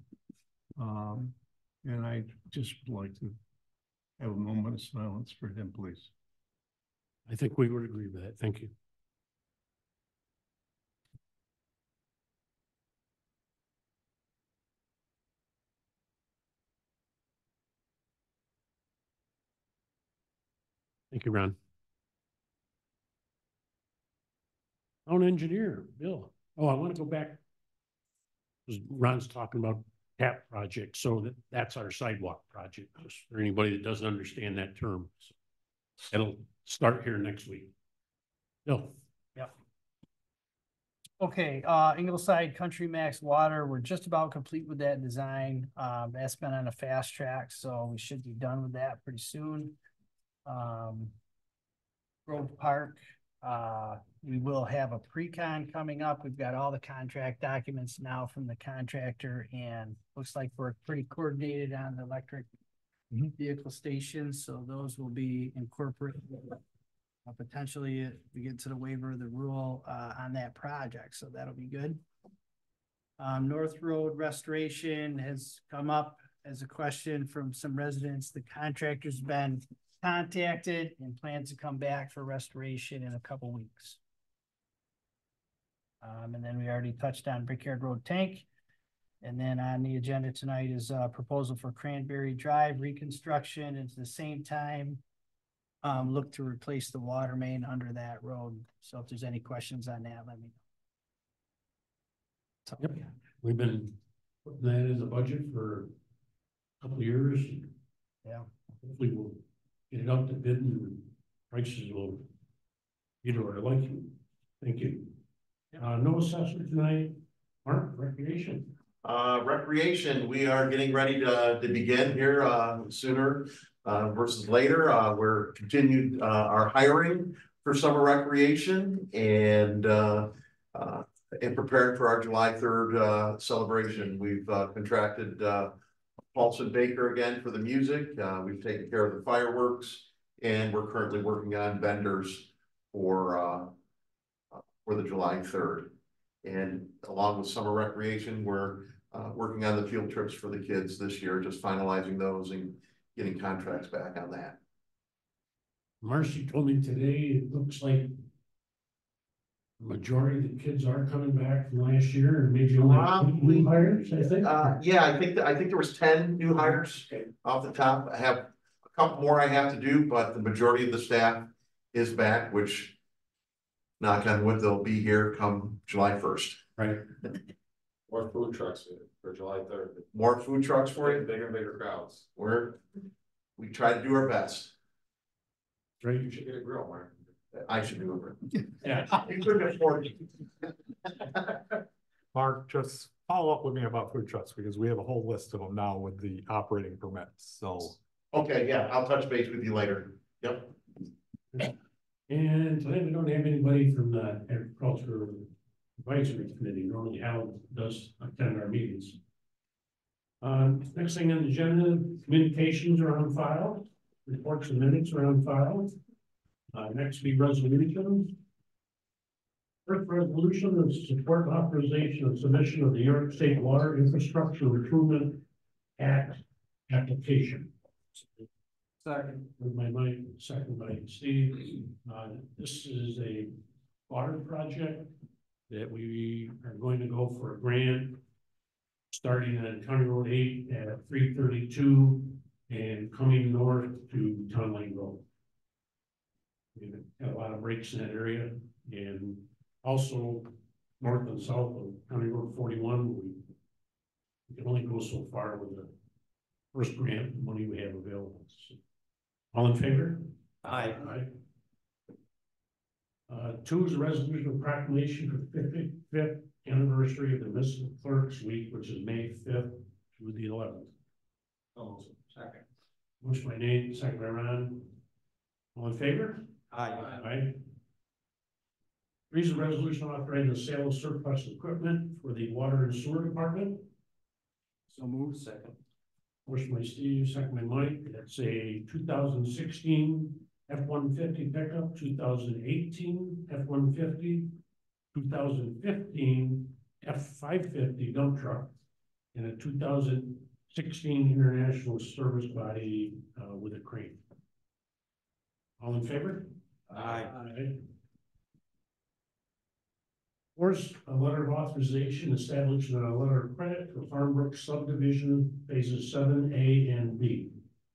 And I just would like to have a moment of silence for him, please. I think we would agree with that. Thank you. Thank you, Ron. Town engineer, Bill. Oh, I want to go back. Ron's talking about TAP project, so that's our sidewalk project, just for anybody that doesn't understand that term. So it'll start here next week. Bill. Yep. Okay, Ingleside Country Max Water, we're just about complete with that design. That's been on a fast track, so we should be done with that pretty soon. Grove Park, we will have a pre-con coming up. We've got all the contract documents now from the contractor, and looks like we're pretty coordinated on the electric vehicle stations, so those will be incorporated. Potentially we get to the waiver of the rule on that project, so that'll be good. North Road restoration has come up as a question from some residents. The contractor's been contacted and plans to come back for restoration in a couple weeks. And then we already touched on Brickyard Road tank. And then on the agenda tonight is a proposal for Cranberry Drive reconstruction. At the same time, look to replace the water main under that road. So if there's any questions on that, let me know. Yep. We've been putting that in the budget for a couple of years. Yeah. Hopefully we'll get it out to bid and prices will get to our liking. Thank you. No assessment tonight. Mark, recreation. Recreation, we are getting ready to begin here sooner versus later. We're continued our hiring for summer recreation and preparing for our July 3rd celebration. We've contracted Paulson Baker again for the music. We've taken care of the fireworks, and we're currently working on vendors for the July 3rd. And along with summer recreation, we're working on the field trips for the kids this year, just finalizing those and getting contracts back on that. Marcy told me today, it looks like the majority of the kids are coming back from last year, and maybe only new hires, I think. Yeah, I think there was 10 new hires off the top. I have a couple more I have to do, but the majority of the staff is back, which, knock on wood, they'll be here come July 1st. Right. More food trucks for July 3rd. More food trucks for you? Bigger and bigger crowds. We try to do our best. Right. You should get a grill, Mark. I should do it. Yeah. You couldn't afford it. Mark, just follow up with me about food trucks, because we have a whole list of them now with the operating permits, so. Okay, yeah, I'll touch base with you later. Yep. And tonight we don't have anybody from the Agricultural Advisory Committee. Normally Hal does attend our meetings. Next thing on the agenda, communications are on file. Reports and minutes are on file. Next be resolutions. First resolution is support authorization of submission of the New York State Water Infrastructure Improvement Act application. Second. With my mind, second by Steve. This is a water project that we are going to go for a grant starting at County Road 8 at 332 and coming north to Town Lane Road. We've got a lot of breaks in that area, and also north and south of County Road 41. We can only go so far with the first grant money we have available. So, all in favor? Aye. Aye. 2 is a resolution of proclamation for the 55th anniversary of the Municipal Clerks Week, which is May 5th through the 11th. Oh, second. Motion by Nate, second by Ron. All in favor? Aye. Aye. 3 is a resolution authorizing the sale of surplus equipment for the Water and Sewer Department. So moved. Second. Motion by Steve, second by Mike. That's a 2016 F-150 pickup, 2018 F-150, 2015 F-550 dump truck, and a 2016 International Service Body with a crane. All in favor? Aye. Aye. 4 is a letter of authorization establishing a letter of credit for Farmbrook subdivision phases 7A and B.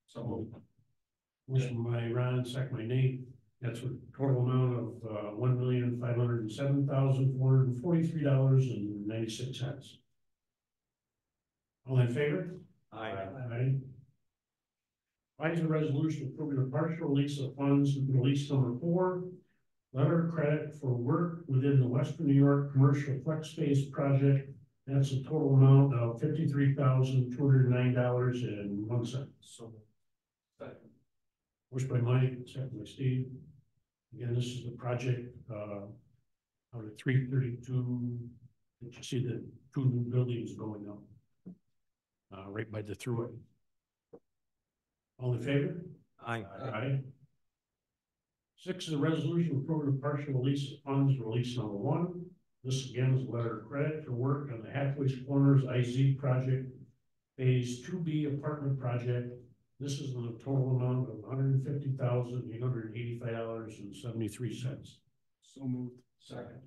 So moved. Motion by Ron, second by Nate. That's a total amount of $1,507,443.96. All in favor? Aye. Aye. 5 is a resolution approving a partial release of funds, release number 4. Letter of credit for work within the Western New York Commercial Flex Space Project. That's a total amount of $53,209.01. So second. Motion by Mike, second by Steve. Again, this is the project, out of 332. You see the 2 new buildings going up. Right by the thruway. All in favor? Aye. Aye. 6 is a resolution approving a partial release of funds, release number 1. This again is a letter of credit for work on the Halfway Corners IZ project, phase 2B apartment project. This is the total amount of $150,885.73. So moved. Second.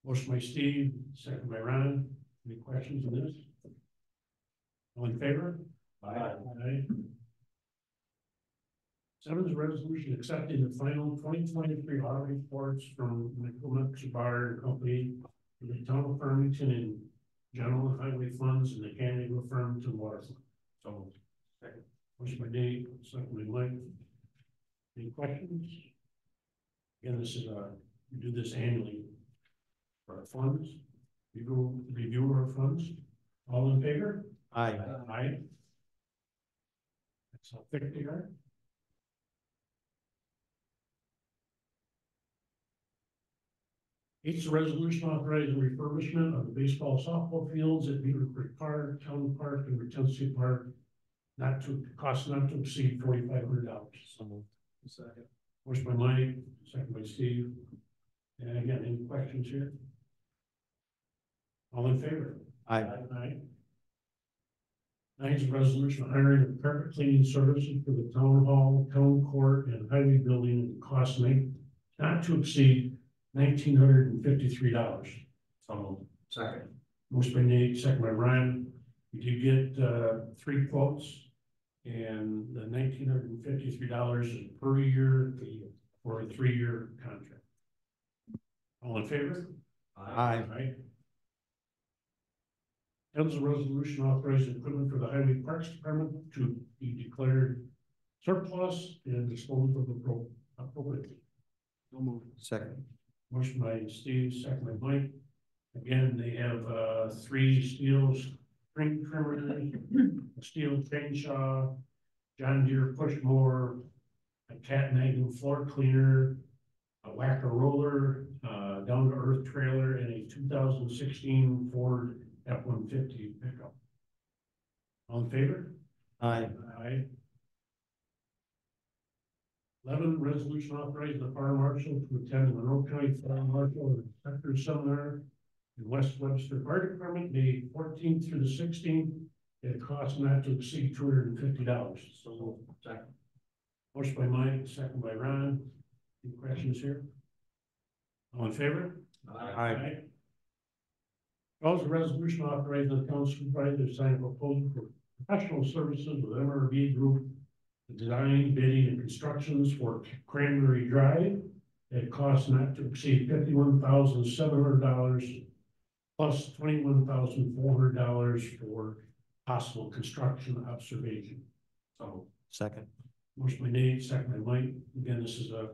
Motion by Steve, second by Ron. Any questions on this? All in favor? Aye. Aye. 7 is a resolution accepting the final 2023 audit reports from McCormick Bar and Company for the town of Farmington and general and highway funds and the Canada Farmington water fund. So, second. Motion by Dave, second by Mike. Any questions? Again, this is we do this annually for our funds. Review our funds. All in favor? Aye. Aye. That's how thick they are. 8 is a resolution authorizing refurbishment of the baseball softball fields at Beaver Creek Park, Town Park, and Regency Park, not to exceed $4,500. So moved. Second. Motion by Mike, second by Steve. And again, any questions here? All in favor? Aye. Aye. 9 is a resolution hiring of carpet cleaning services for the town hall, town court, and highway building at cost not to exceed $1,953. So second. Motion by Nate, second by Ryan. We did get 3 quotes, and the $1,953 is per year for a 3-year contract. All in favor? Aye. Aye. Comes a resolution authorizing equipment for the Highway Parks Department to be declared surplus and disposed of appropriately. So moved. Second. Motion by Steve, second by Mike. Again, they have 3 steel string trimmers, a steel chainsaw, John Deere push mower, a cat magnum floor cleaner, a whacker roller, down to earth trailer, and a 2016 Ford F-150 pickup. All in favor? Aye. Aye. 11, resolution authorizing the fire marshal to attend the Monroe County Fire Marshal and Inspector Seminar in West Webster Fire Department, May 14th through the 16th, at a cost not to exceed $250. So, second. Motion by Mike, second by Ron. Any questions here? All in favor? Aye. Also, a resolution authorizing the town supervisor to sign a proposal for professional services with MRB Group, the design, bidding, and constructions for Cranberry Drive at cost not to exceed $51,700 plus $21,400 for possible construction observation. So Second. motion by Nate, second by Mike. Again, this is a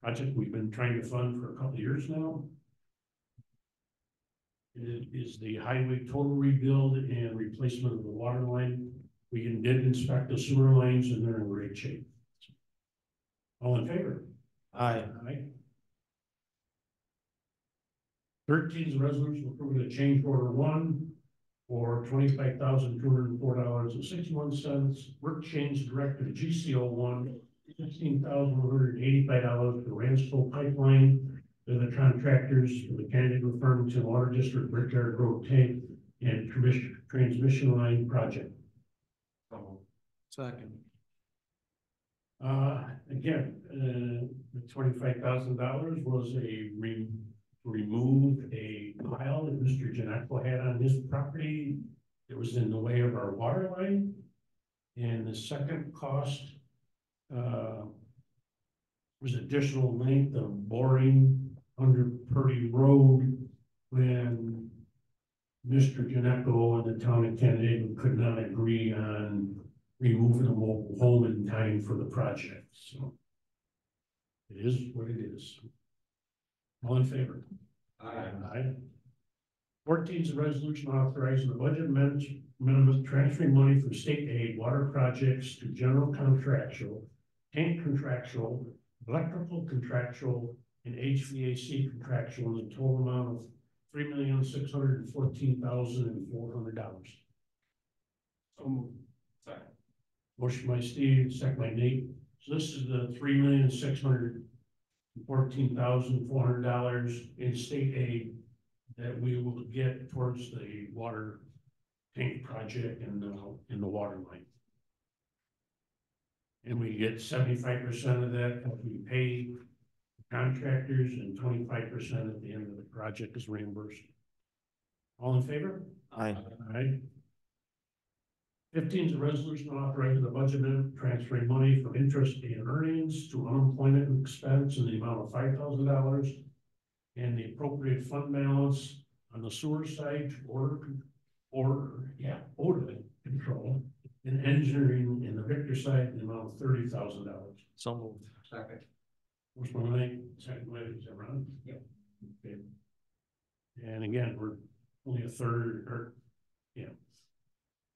project we've been trying to fund for a couple of years now. It is the highway total rebuild and replacement of the water line. We did inspect the sewer lines and they're in great shape. All in favor? Aye. Aye. 13 is a resolution approving a change order 1 for $25,204.61. Work change director to GCO 1, $16,185 for Ransville Pipeline. They're the contractors for the Canada Farmington Water District Brickyard Road Tank and transmission line project. Second. Again, the $25,000 was remove a pile that Mr. Janeko had on his property. It was in the way of our water line. And the second cost was additional length of boring under Purdy Road when Mr. Janeko and the town of Canada could not agree on removing a mobile home in time for the project. So it is what it is. All in favor? Aye. Aye. 14 is a resolution authorizing the budget amendment transferring money from state aid water projects to general contractual, tank contractual, electrical contractual, and HVAC contractual in a total amount of $3,614,400. Second. Motion by Steve, second by Nate. So this is the $3,614,400 in state aid that we will get towards the water tank project and in the water line. And we get 75% of that if we pay contractors and 25% at the end of the project is reimbursed. All in favor? Aye. All right. 15 is a resolution authorizing the budget amendment transferring money from interest and earnings to unemployment expense in the amount of $5,000 and the appropriate fund balance on the sewer side to odor control and engineering in the Victor side in the amount of $30,000. So moved. Second. Motion by Mike, second by Ron. Yep. Okay. And again, we're only a third or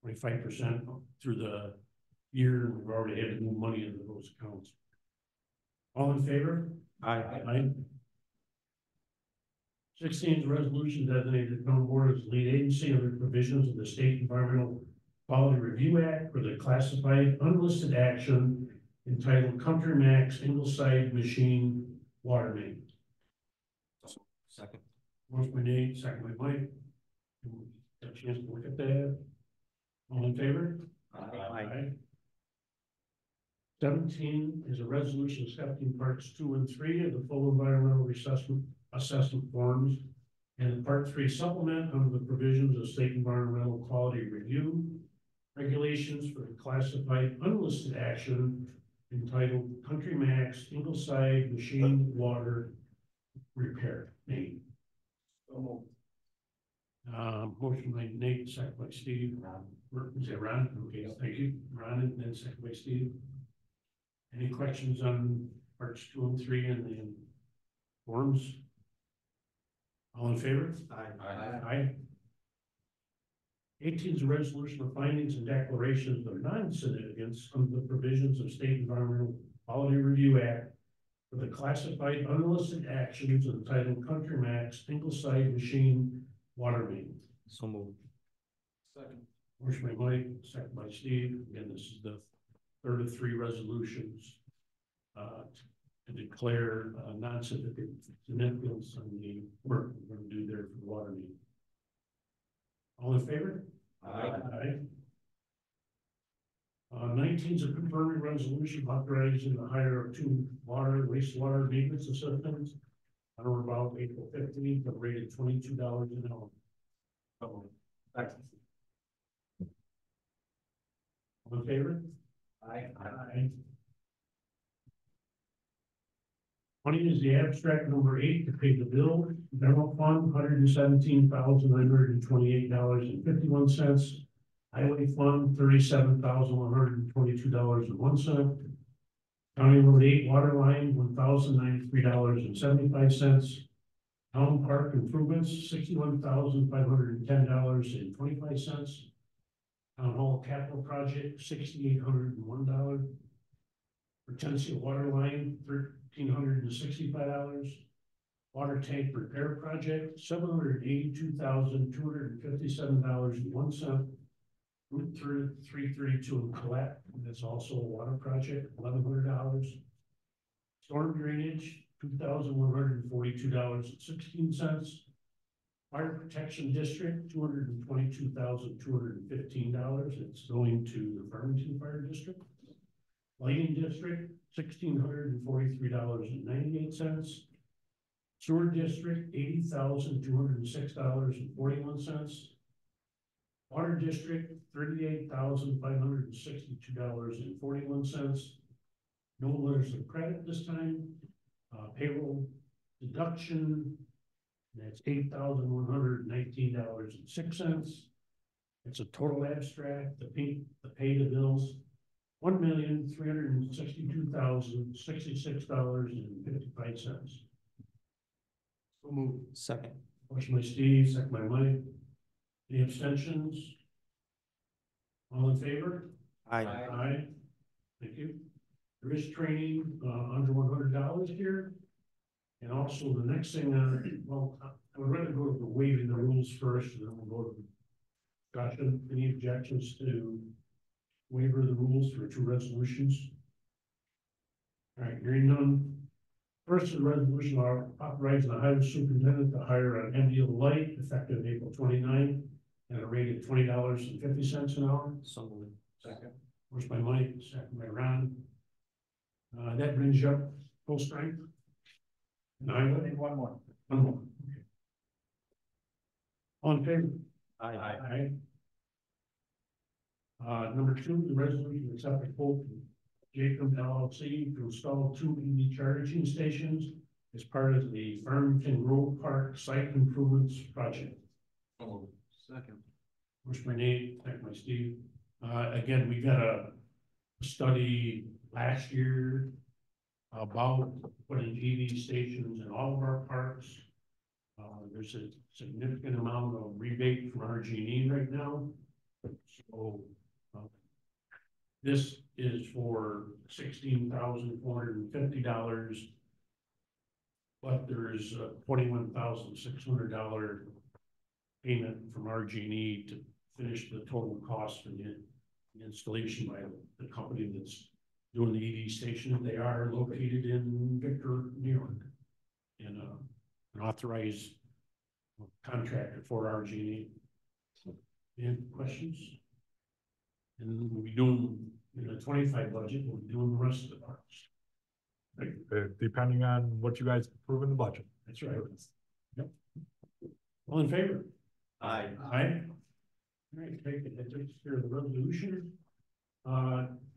25% through the year. We've already had to move money into those accounts. All in favor? Aye. Aye. 16 is a resolution designated the town board as lead agency under provisions of the State Environmental Quality Review Act for the classified unlisted action entitled Country Max Ingleside Machine Water Main. Second. Motion by Nate, second by Mike. Got a chance to look at that. All in favor? Aye. 17 is a resolution accepting parts 2 and 3 of the full environmental assessment forms and part 3 supplement under the provisions of state environmental quality review regulations for the classified unlisted action entitled Country Max Ingleside Machine Water Repair Main. Motion by Nate, second by Steve. Is that Ron? Okay, thank you. Ron and then second by Steve. Any questions on parts 2 and 3 and the forms? All in favor? Aye. 18 is a resolution of findings and declarations of non-significance under the provisions of State Environmental Quality Review Act for the classified unlisted actions entitled Country Max Ingleside Machine Water Main. So moved. Second. Motion by Mike, second by Steve. Again, this is the third of 3 resolutions to declare non-significant significance on the work we're going to do there for the water main. All in favor? Aye. 19 is a confirming resolution authorizing the hire of 2 wastewater maintenance assistants on or about April 15th, at a rate of $22 an hour. All in favor? Aye. 20 is the abstract number 8 to pay the bill. General fund, $117,928.51. Highway fund, $37,122.01. County Road 8 water line, $1,093.75. Town park improvements, $61,510.25. Town hall capital project, $6,801. Retention water line, $1,365. Water tank repair project, $782,257.01. Route 332 in Colette, that's also a water project, $1,100. Storm drainage, $2,142.16. Fire protection district, $222,215. It's going to the Farmington Fire District. Lighting district, $1,643.98. Sewer district, $80,206.41. Water district, $38,562.41. No letters of credit this time. Payroll deduction, that's $8,119.06. It's a total abstract. The pay the bills, $1,362,066.55. So move. Second. Motion by Steve, second by Mike. Any abstentions? All in favor? Aye. Aye. Thank you. There is training under $100 here. And also the next thing, well, I would rather go to the waiving the rules first, and then we'll go to discussion. Any objections to waiver of the rules for 2 resolutions? All right, hearing none. First is a resolution authorizing the highway superintendent to hire an MDO light effective April 29th at a rate of $20.50 an hour. So moved. Second. First by Mike, second by Ron. That brings you up full strength. And I will need one more. One more. Okay. All in favor? Aye. Aye. Number 2, the resolution to accept a quote from Jacob LLC to install 2 EV charging stations as part of the Farmington Road Park Site Improvements Project. Second. First by Nate, second by Steve. Again, we got a study last year about putting EV stations in all of our parks. There's a significant amount of rebate from RG&E right now. So this is for $16,450, but there's a $21,600 payment from RG&E to finish the total cost for the installation by the company that's doing the EV station. They are located in Victor, New York, and an authorized contractor for RG&E. Any questions? And we'll be doing, in the 25 budget, we'll be doing the rest of the parks. Depending on what you guys approve in the budget. That's right. Yep. All in favor? Aye. Aye. All right, take it. That takes care of the resolution.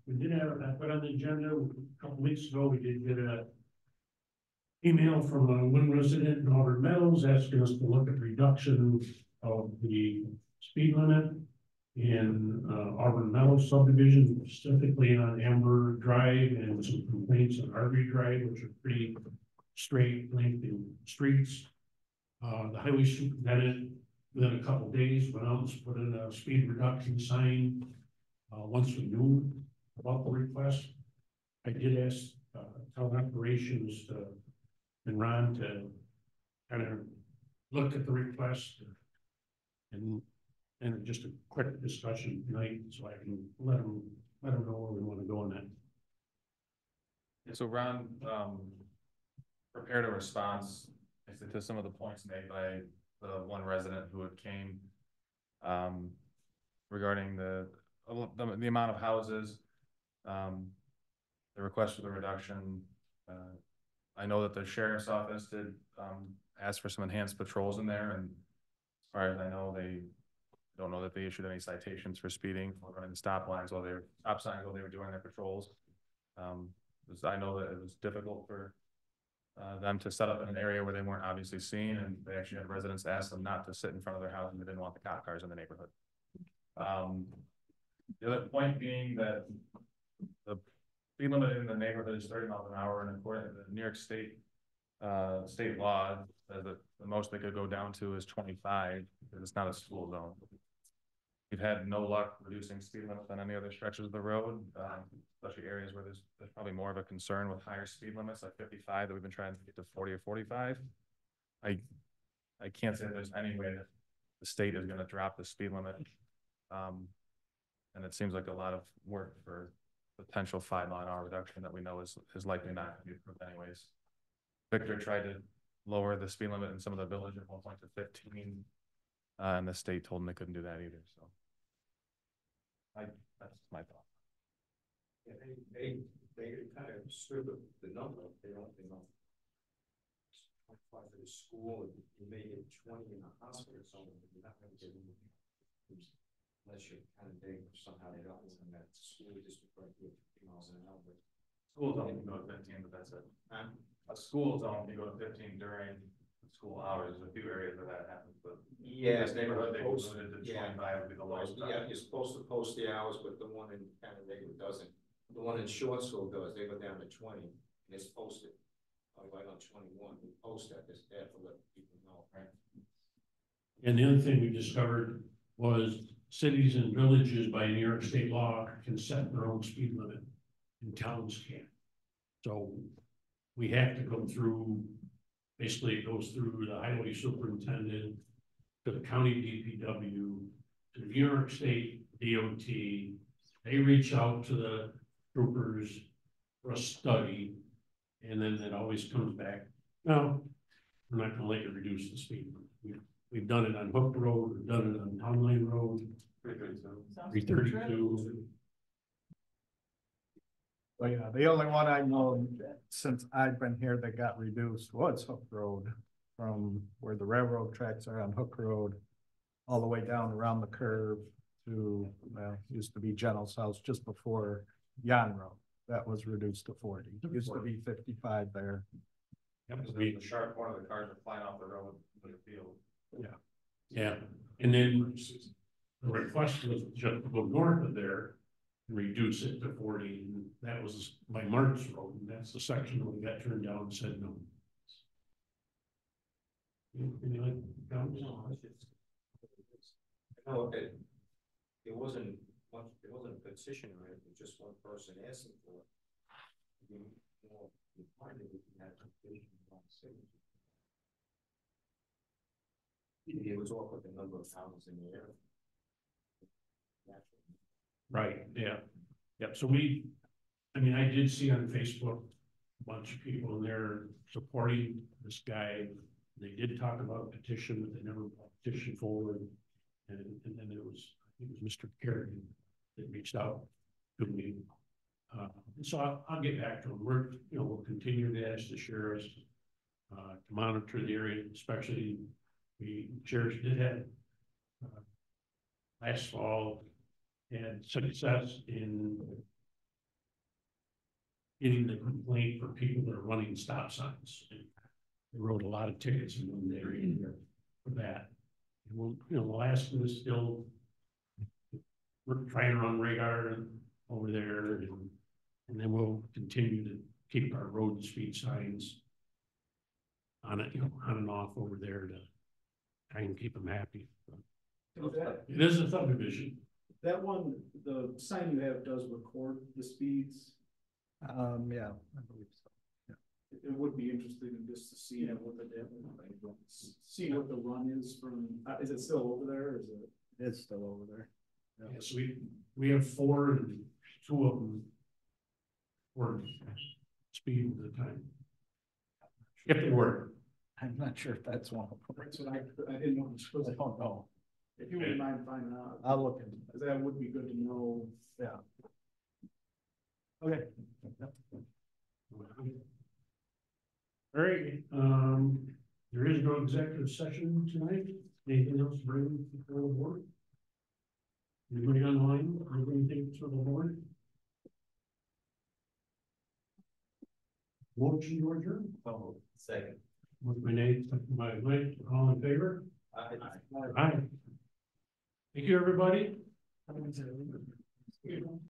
We did have that put on the agenda a couple weeks ago. We did get a email from one resident in Auburn Meadows asking us to look at reduction of the speed limit in Auburn Meadows subdivision, specifically on Amber Drive, and some complaints on Arby Drive, which are pretty straight, lengthy streets. The highway superintendent, within a couple of days, went out and put in a speed reduction sign. Once we knew about the request, I did ask town operations and Ron to kind of look at the request and just a quick discussion tonight, so I can let them know where we want to go on that. Yeah, so Ron prepared a response to some of the points made by the one resident who had came regarding the amount of houses, the request for the reduction. I know that the sheriff's office did ask for some enhanced patrols in there, and as far as I know, they don't know that they issued any citations for speeding or running the stop signs while they were doing their patrols. I know that it was difficult for them to set up in an area where they weren't obviously seen, and they actually had residents ask them not to sit in front of their house, and they didn't want the cop cars in the neighborhood. The other point being that the speed limit in the neighborhood is 30 miles an hour, and according to the New York State state law, the most they could go down to is 25, because it's not a school zone. We've had no luck reducing speed limits on any other stretches of the road, especially areas where there's probably more of a concern with higher speed limits, like 55, that we've been trying to get to 40 or 45. I can't say there's any way that the state is going to drop the speed limit. And it seems like a lot of work for potential 5-mile-an-hour reduction that we know is likely not going to be approved anyways. Victor tried to lower the speed limit in some of the villages at one point to 15, and the state told them they couldn't do that either. So that's my thought. Yeah, they kind of screwed up the number. They don't 25 for the school, and you may get 20 in a hospital or something, but you're not going to get unless you're kind of big or somehow they don't want that school district right here 50 miles an hour. School zone can go to 15, but that's it. A school zone can go to 15 during school hours. There's a few areas where that happens, but yeah, this neighborhood they limited to 25 would be the lowest. Yeah, you're supposed to post the hours, but the one in Canandaigua doesn't. The one in Shortsville does. They go down to 20, and it's posted. Right on 21, we post that. Just there to let people know, right? And the other thing we discovered was cities and villages by New York state law can set their own speed limit, and towns can't. So we have to go through, basically it goes through the highway superintendent, to the county DPW, to the New York State DOT. They reach out to the troopers for a study, and then it always comes back, no, we're not gonna let you reduce the speed limit. We've done it on Hook Road, we've done it on Town Line Road, 332. Well, yeah, the only one I know since I've been here that got reduced was Hook Road, from where the railroad tracks are on Hook Road, all the way down around the curve to, well, used to be General's house just before Yon Road. That was reduced to 40. It used to be 55 there. Yep, the sharp corner of the cars are flying off the road to the field. Yeah. Yeah. And then the request was just to go north of there, reduce it to 40. And that was by Mark's Road. And that's the section that we got turned down and said no. Any like comments? No, it wasn't much, it wasn't a petition or anything, just one person asking for it. It was off with the number of towns in the area. Right, yeah. Yep, so I mean, I did see on Facebook a bunch of people in there supporting this guy. They did talk about a petition, but they never petitioned forward. And then it was, I think it was Mr. Kerrigan that reached out to me. So I'll get back to him. We'll continue to ask the sheriffs to monitor the area, especially the sheriffs did have last fall had success in getting the complaint for people that are running stop signs. They wrote a lot of tickets in one area for that. And we'll ask them to still, we're trying to run radar over there, and then we'll continue to keep our road speed signs on it, on and off over there to try and keep them happy. It is a subdivision. That one, the sign you have does record the speeds. Yeah, I believe so. It would be interesting just to see what the see what the run is from. Is it still over there? Or is it? It's still over there. Yeah, so we have 4, and 2 of them were speed at the time. If they were. I'm not sure if that's one of them. That's what I didn't know. I don't know. If you wouldn't mind finding out. I'll look into it. That would be good to know. Yeah. Okay. All right, there is no executive session tonight. Anything else to bring before the board? Anybody online? Anything for the board? Motion to adjourn. Second. Motion by Nate, second by Mike, all in favor? Aye. Thank you, everybody.